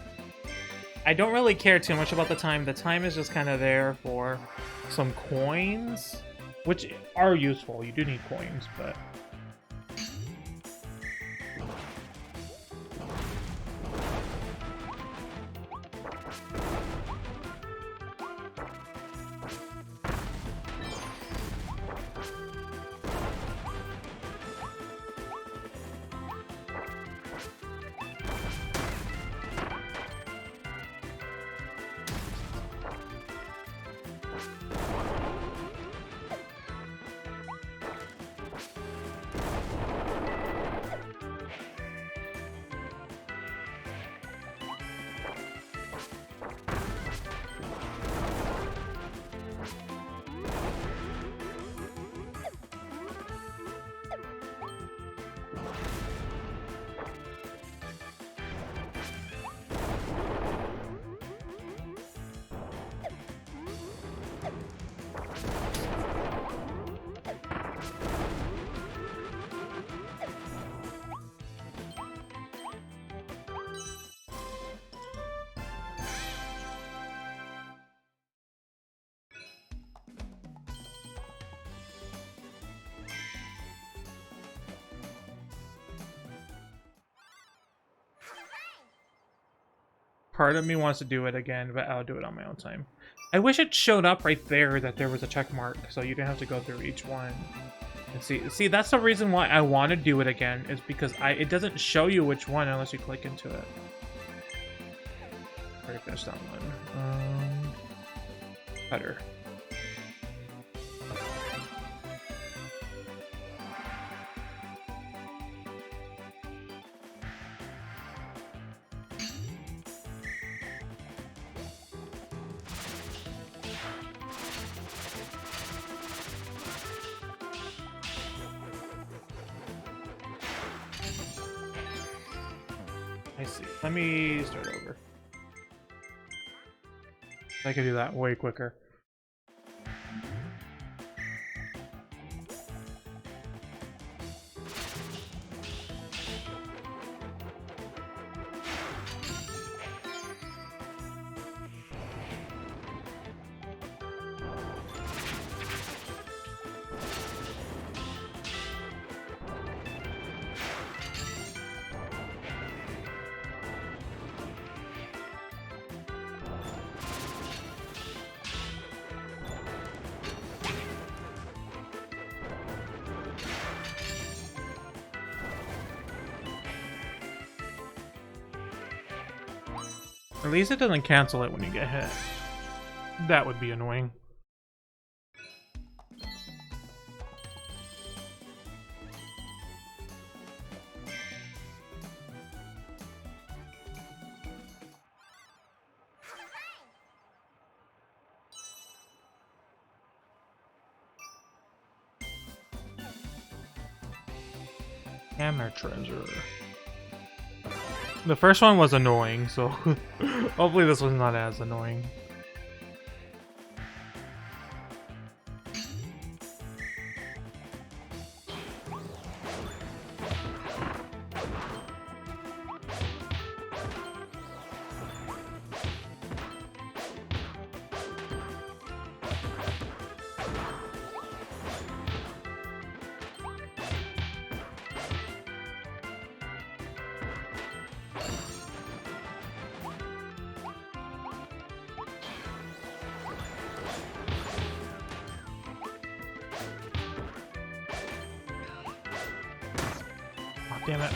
I don't really care too much about the time. The time is just kind of there for some coins, which are useful. You do need coins, but... Part of me wants to do it again, but I'll do it on my own time. I wish it showed up right there that there was a check mark, so you didn't have to go through each one. And see, that's the reason why I want to do it again, is because it doesn't show you which one unless you click into it. Already finished that one. Cutter. I see. Let me start over. I can do that way quicker. At least it doesn't cancel it when you get hit. That would be annoying. Hammer treasure. The first one was annoying, so hopefully this one's not as annoying. Damn it.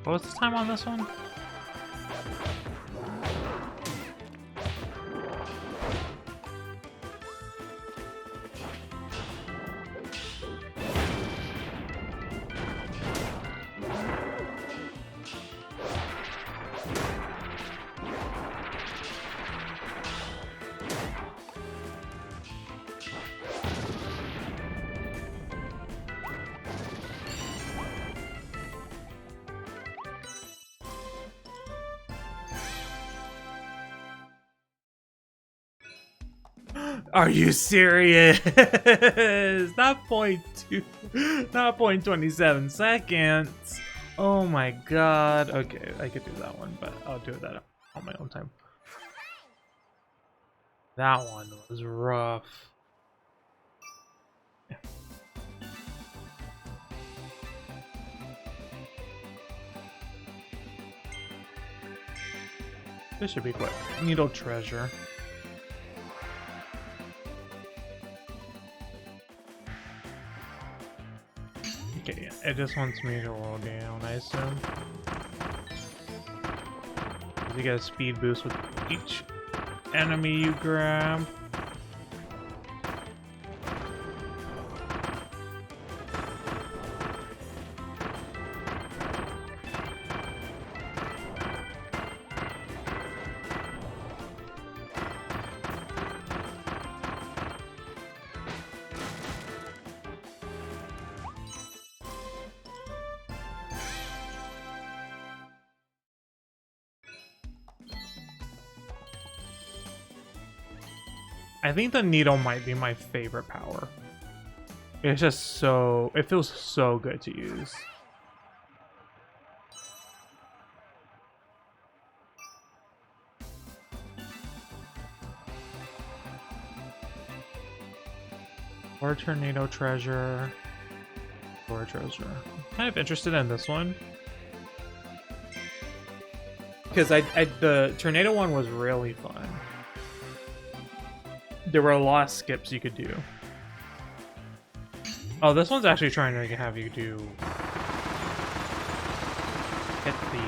What was the time on this one? Are you serious? Not 0.2, not 0.27 seconds. Oh my god. Okay, I could do that one, but I'll do that on my own time. That one was rough. Yeah. This should be quick. Needle treasure. Okay, it just wants me to roll down, I assume. You get a speed boost with each enemy you grab. I think the needle might be my favorite power. It's just so... it feels so good to use. Or tornado treasure. Or treasure. I'm kind of interested in this one. Because the tornado one was really fun. There were a lot of skips you could do. Oh, this one's actually trying to have you do... hit the,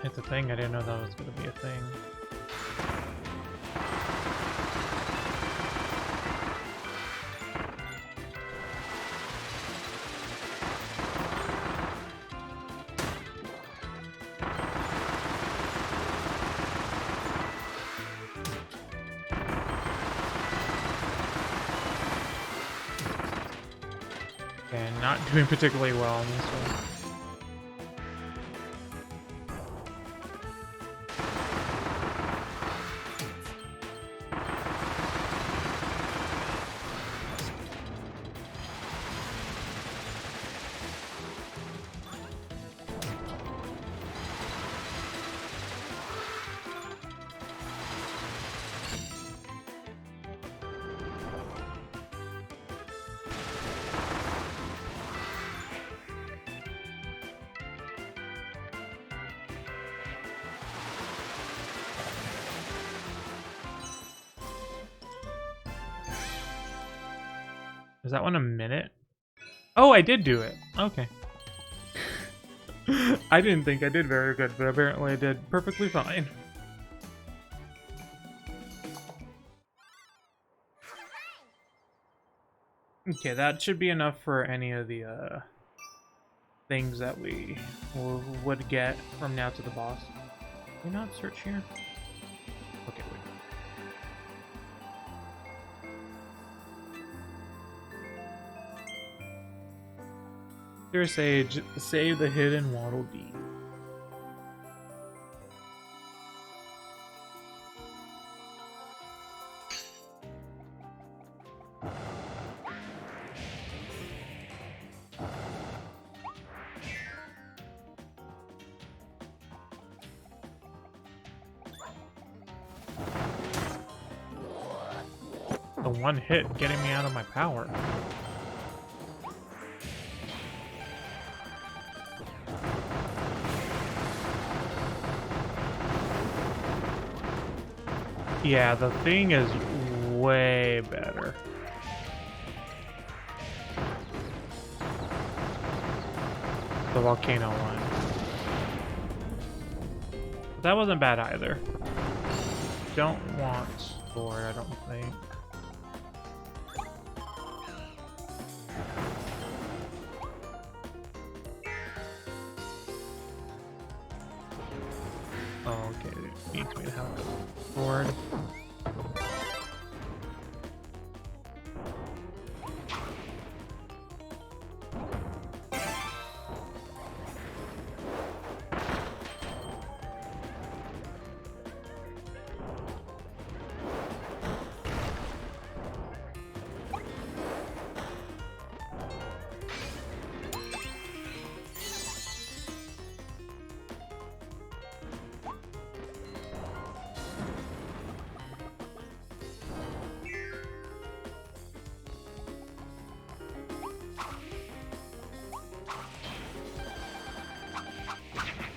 hit the thing. I didn't know that was going to be a thing. And not doing particularly well on this one. Is that one a minute? Oh, I did do it. Okay. I didn't think I did very good, but apparently I did perfectly fine. Okay, that should be enough for any of the things that we would get from now to the boss. Can we not search here? Okay, wait. Dear Sage, save the hidden Waddle Dee. The one hit getting me out of my power. Yeah, the thing is way better. The volcano one. But that wasn't bad either. Don't want sword, I don't think. Oh, okay. It needs me to have a sword.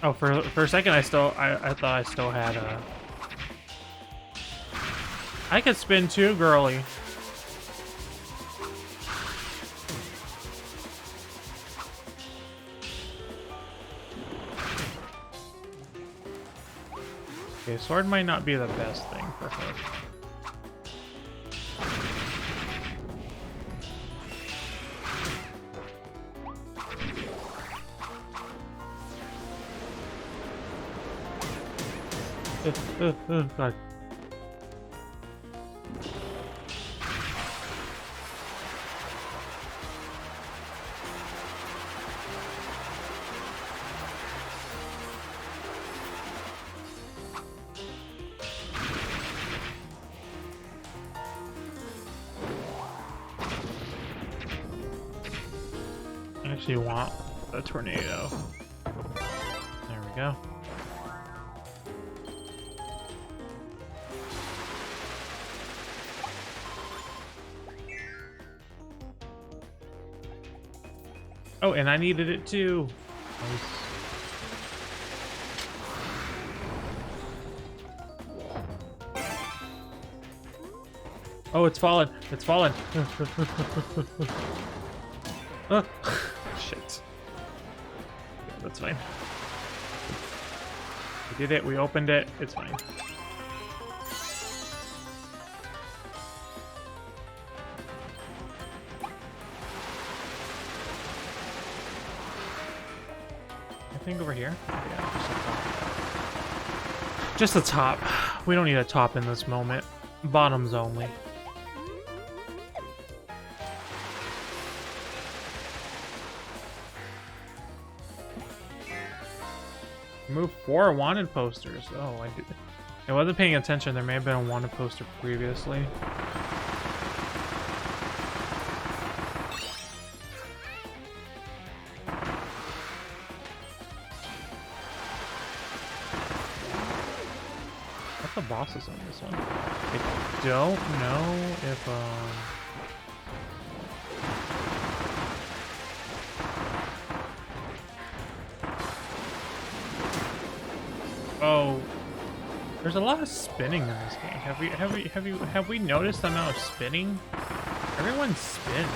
Oh, for a second, I thought I still had a. I could spin too, girly. Okay, sword might not be the best thing for her. God. I actually want a tornado. There we go. Oh, and I needed it too. Nice. Oh, it's fallen. It's fallen. Oh, shit. Yeah, that's fine. We did it. We opened it. It's fine. I think over here. Yeah, just the top. We don't need a top in this moment. Bottoms only. Remove 4 wanted posters. Oh, I wasn't paying attention. There may have been a wanted poster previously. What's the bosses on this one? I don't know if oh, there's a lot of spinning in this game. Have we noticed the amount of spinning? Everyone spins.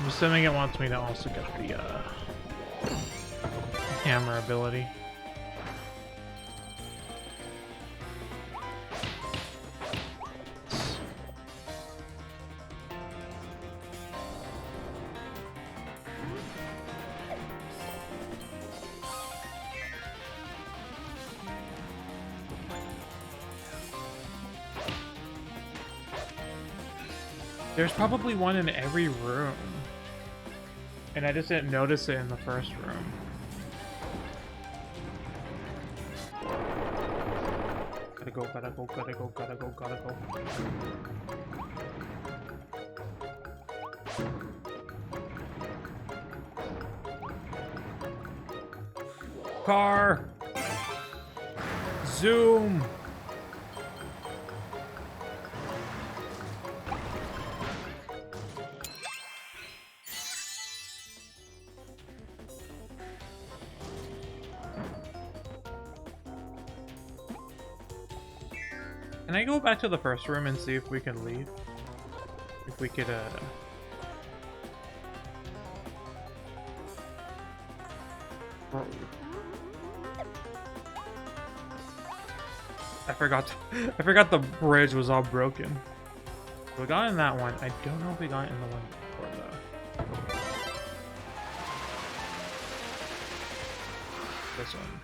I'm assuming it wants me to also get the hammer ability. There's probably one in every room. And I just didn't notice it in the first room. Gotta go, gotta go, gotta go, gotta go, gotta go. car. Zoom. Can I go back to the first room and see if we can leave? If we could, I forgot the bridge was all broken. We got in that one. I don't know if we got in the one before though. This one.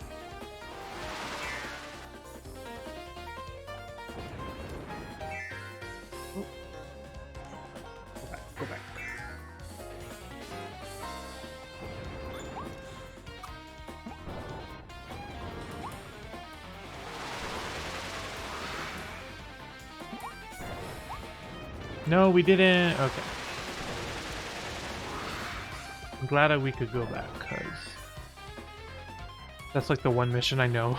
Oh. Go back. No, we didn't. Okay. I'm glad that we could go back, because that's like the one mission I know.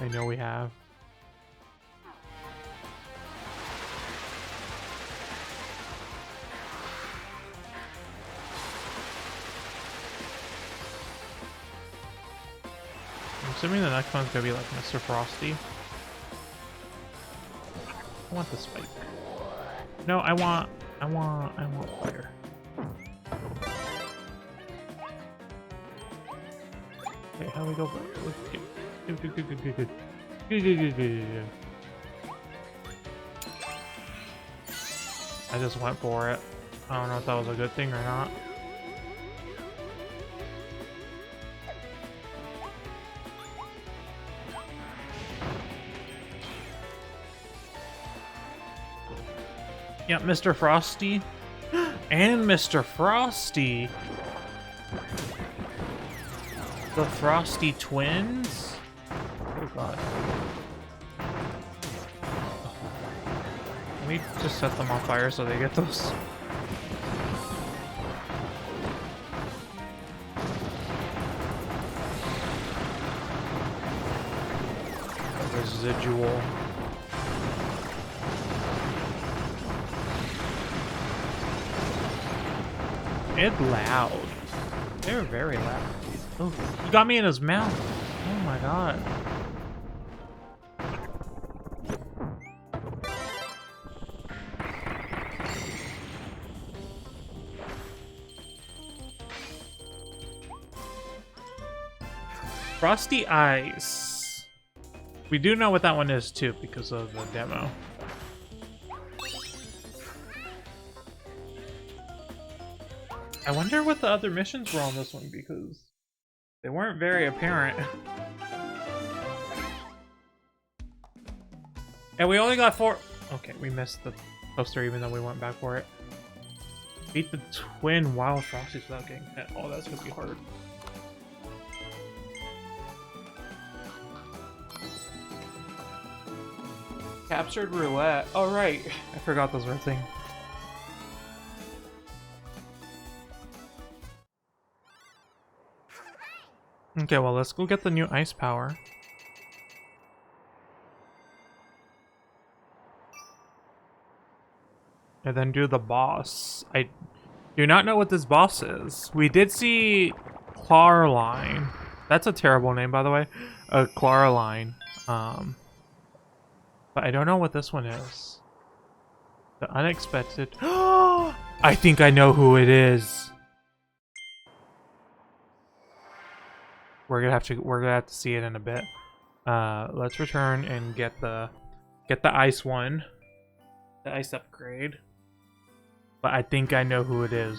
I know we have. I'm assuming the next one's gonna be like Mr. Frosty. I want the spike. No, I want fire. Okay, how do we go? Good. I just went for it. I don't know if that was a good thing or not. Yeah, Mr. Frosty. And Mr. Frosty. The Frosty twins? Oh god. Let me just set them on fire so they get those. Residual. It's loud. They're very loud. Oh, he got me in his mouth. Oh my god. Frosty Eyes. We do know what that one is too because of the demo. I wonder what the other missions were on this one because they weren't very apparent. And we only got 4. Okay, we missed the poster even though we went back for it. Beat the twin wild Frosties without getting hit. Oh, that's gonna be hard. Captured roulette. Oh right, I forgot those were a thing. Okay, well, let's go get the new ice power. And then do the boss. I do not know what this boss is. We did see Clawline. That's a terrible name, by the way. Clawline. But I don't know what this one is. The unexpected. I think I know who it is. We're gonna have to see it in a bit. Let's return and get the ice one, the ice upgrade. But I think I know who it is.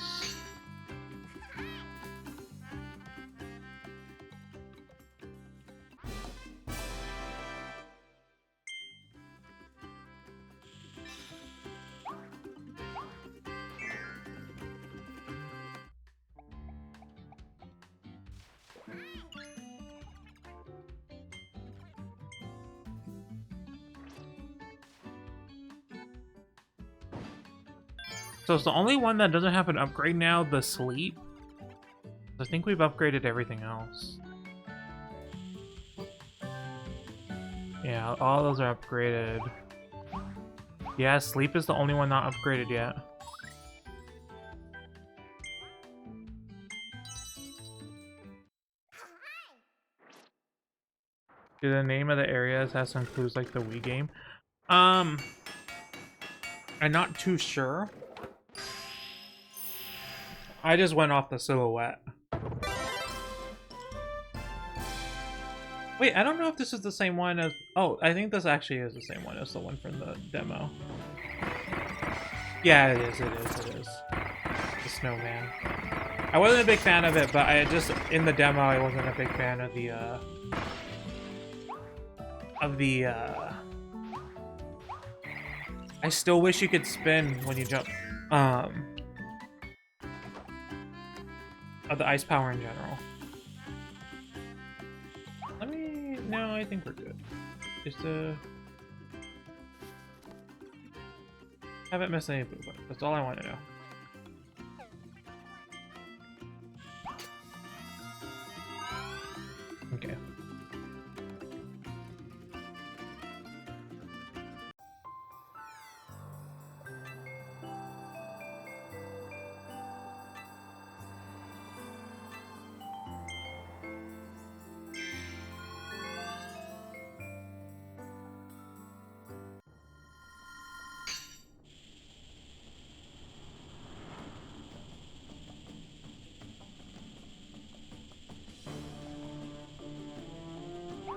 So it's the only one that doesn't have an upgrade now, the sleep. I think we've upgraded everything else. Yeah, all those are upgraded. Yeah, sleep is the only one not upgraded yet. Do the name of the areas have some clues like the Wii game? I'm not too sure. I just went off the silhouette. Wait, I don't know if this is the same one as... Oh, I think this actually is the same one as the one from the demo. Yeah, it is. The snowman. I wasn't a big fan of it, but I just... In the demo, I wasn't a big fan of the, I still wish you could spin when you jump. Of the ice power in general. No, I think we're good. Just haven't missed any movement. That's all I want to know. Okay.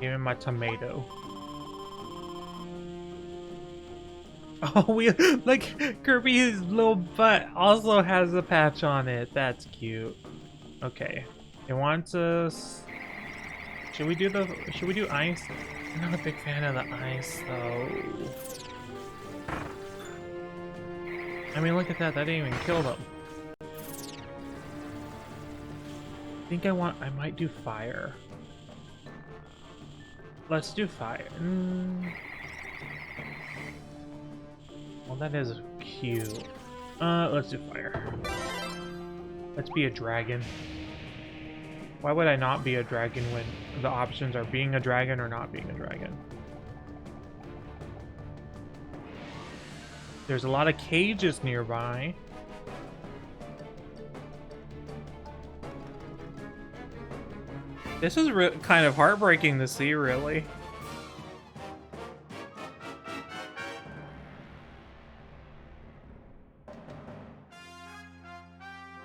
Give me my tomato. Oh, we like Kirby's little butt also has a patch on it. That's cute. Okay, it wants us. Should we do ice? I'm not a big fan of the ice though. I mean, look at that. That didn't even kill them. I think I might do fire. Let's do fire. Well, that is cute. Let's do fire. Let's be a dragon. Why would I not be a dragon when the options are being a dragon or not being a dragon? There's a lot of cages nearby. This is kind of heartbreaking to see, really.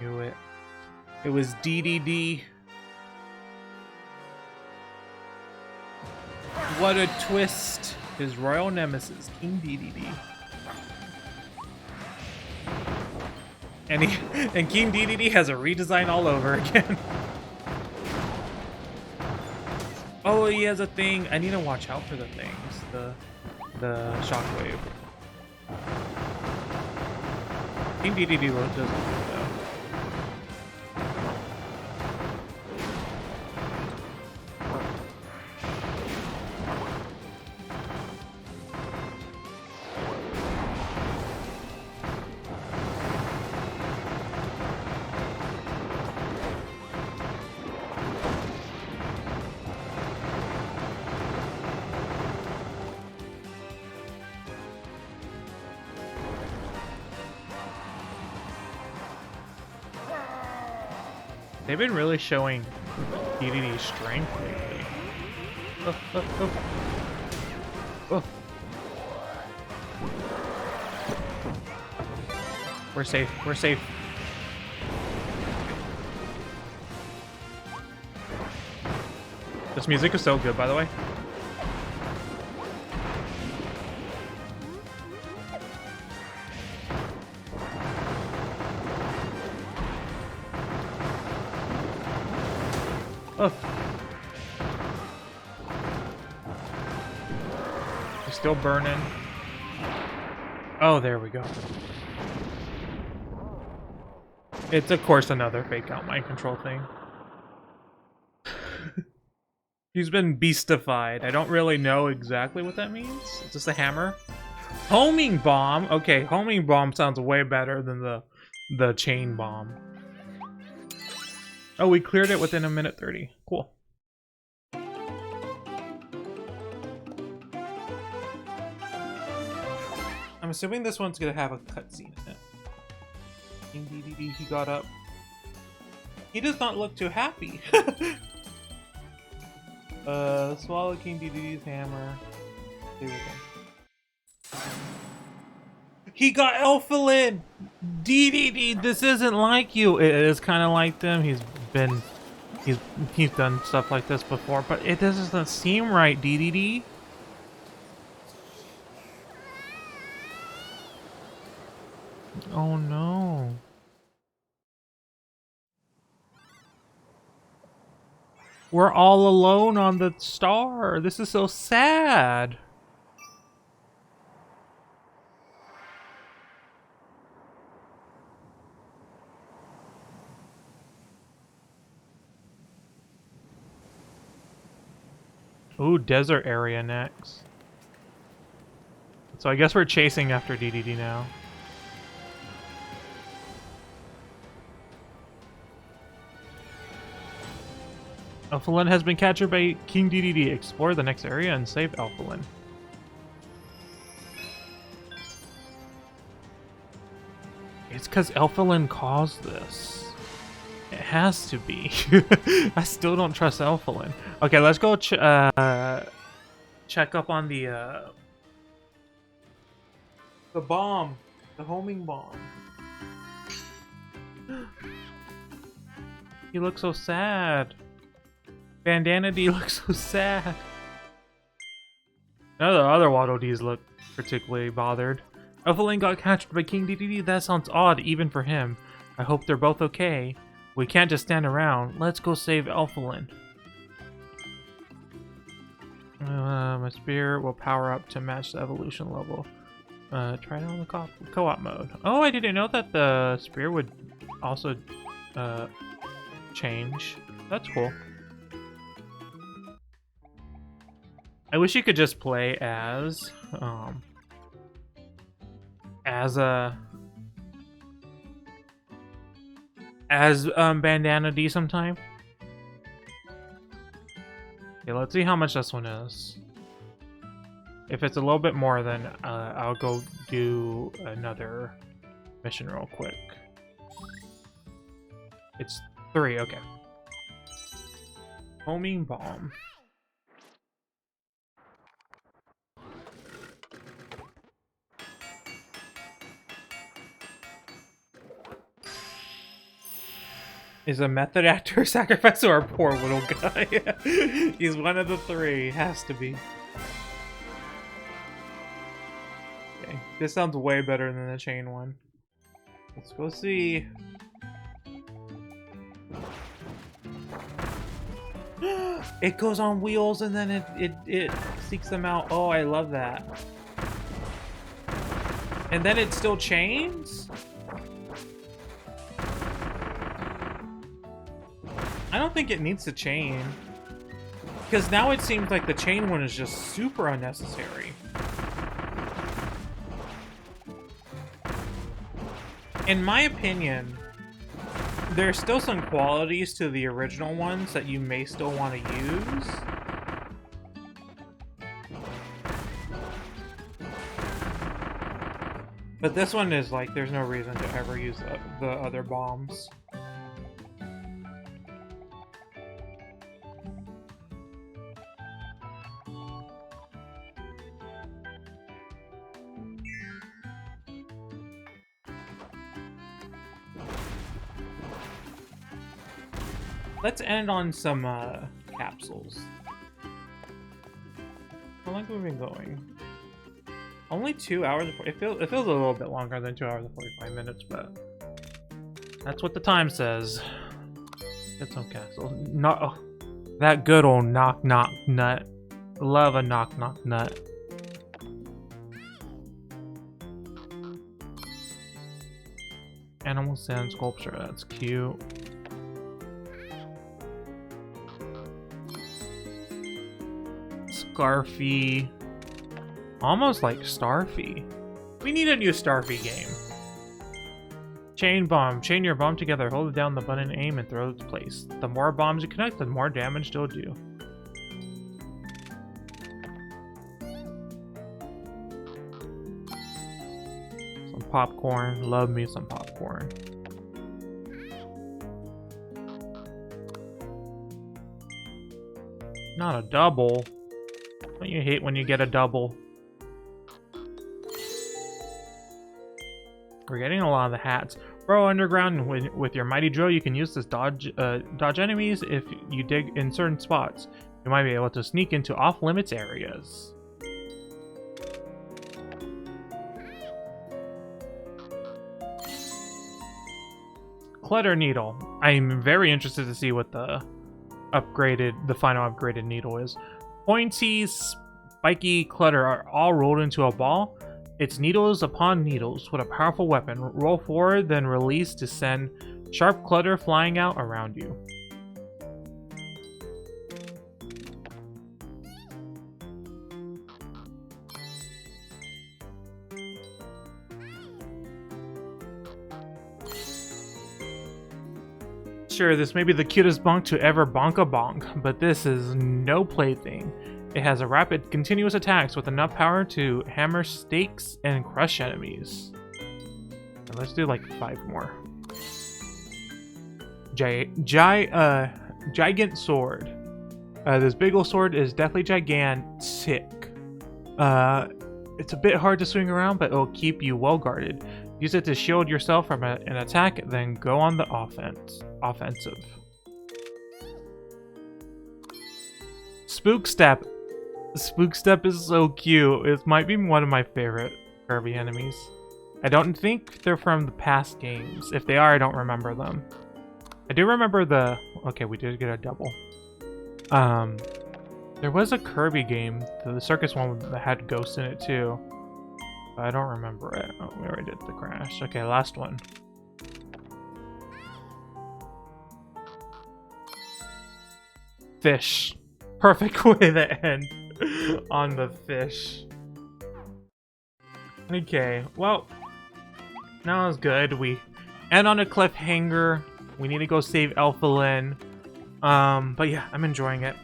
Knew it. It was DDD. What a twist. His royal nemesis, King DDD. And King DDD has a redesign all over again. Oh, he has a thing. I need to watch out for the things. The shockwave. King DDD doesn't do though. They've been really showing DDD's strength lately. Oh. We're safe. We're safe. This music is so good, by the way. Oh. It's still burning. Oh, there we go. It's, of course, another fake out mind control thing. He's been beastified. I don't really know exactly what that means. Is this a hammer? Homing bomb? Okay, homing bomb sounds way better than the chain bomb. Oh, we cleared it within a minute 30. Cool. I'm assuming this one's gonna have a cutscene in it. King DDD, he got up. He does not look too happy. Swallow King DDD's hammer. Here we go. He got Elfilin! DDD, this isn't like you. It is kind of like them. He's done stuff like this before, but it doesn't seem right, DDD. Oh no. We're all alone on the star. This is so sad. Ooh, desert area next. So I guess we're chasing after DDD now. Elfilin has been captured by King DDD. Explore the next area and save Elfilin. It's because Elfilin caused this. It has to be. I still don't trust Elfilin. Okay, let's go check up on the bomb. The homing bomb. He looks so sad. Bandana D looks so sad. None of the other Waddle Ds look particularly bothered. Elfilin got captured by King DDD. That sounds odd, even for him. I hope they're both okay. We can't just stand around. Let's go save Elfilin. My spear will power up to match the evolution level. Try it on the co-op mode. Oh, I didn't know that the spear would also change. That's cool. I wish you could just play as Bandana D sometime. Okay, let's see how much this one is. If it's a little bit more, then I'll go do another mission real quick. It's 3, okay. Homing bomb. Is a method actor, sacrifice, or a poor little guy? He's one of the 3. Has to be. Okay, this sounds way better than the chain one. Let's go see. It goes on wheels and then it seeks them out. Oh, I love that. And then it still chains? I don't think it needs to chain. Because now it seems like the chain one is just super unnecessary. In my opinion, there's still some qualities to the original ones that you may still want to use. But this one is like, there's no reason to ever use the other bombs. Let's end on some capsules. How long have we been going? Only 2 hours. It feels a little bit longer than 2 hours and 45 minutes, but that's what the time says. Get some capsules. No, that good old knock knock nut. Love a knock knock nut. Animal sand sculpture. That's cute. Scarfy. Almost like Starfy. We need a new Starfy game. Chain bomb. Chain your bomb together. Hold down the button, aim, and throw it to place. The more bombs you connect, the more damage they'll do. Some popcorn. Love me some popcorn. Not a double. Don't you hate when you get a double? We're getting a lot of the hats. Burrow underground with your mighty drill. You can use this dodge enemies if you dig in certain spots. You might be able to sneak into off-limits areas. Clutter needle. I'm very interested to see what the final upgraded needle is. Pointy, spiky clutter are all rolled into a ball. It's needles upon needles with a powerful weapon. Roll forward, then release to send sharp clutter flying out around you. Sure, this may be the cutest bonk to ever bonk a bonk, but this is no plaything. It has a rapid, continuous attacks with enough power to hammer stakes and crush enemies. Let's do like 5 more. Gigant sword. This big ol' sword is definitely gigantic. It's a bit hard to swing around, but it'll keep you well guarded. Use it to shield yourself from an attack, then go on the offensive. Spook step. Spook step is so cute. It might be one of my favorite Kirby enemies. I don't think they're from the past games. If they are, I don't remember them. I do remember the... Okay, we did get a double. There was a Kirby game, the circus one that had ghosts in it too. But I don't remember it. Oh, we already did the crash. Okay, last one. Fish. Perfect way to end on the fish. Okay, well, that was good. We end on a cliffhanger. We need to go save Elphalin. But yeah, I'm enjoying it.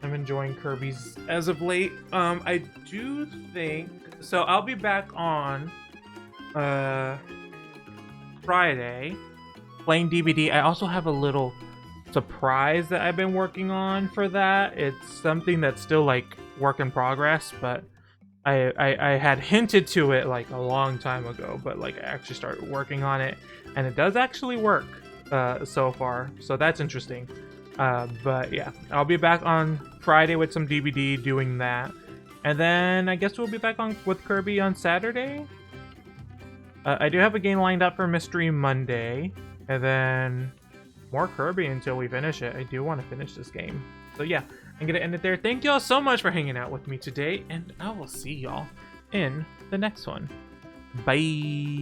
I'm enjoying Kirby's as of late. I do think so. I'll be back on Friday playing DBD. I also have a little surprise that I've been working on for that. It's something that's still like work in progress, but I had hinted to it like a long time ago, but like I actually started working on it, and it does actually work so far. So that's interesting. But yeah, I'll be back on Friday with some DBD doing that. And then I guess we'll be back on with Kirby on Saturday. I do have a game lined up for Mystery Monday. And then more Kirby until we finish it. I do want to finish this game. So yeah, I'm going to end it there. Thank y'all so much for hanging out with me today. And I will see y'all in the next one. Bye.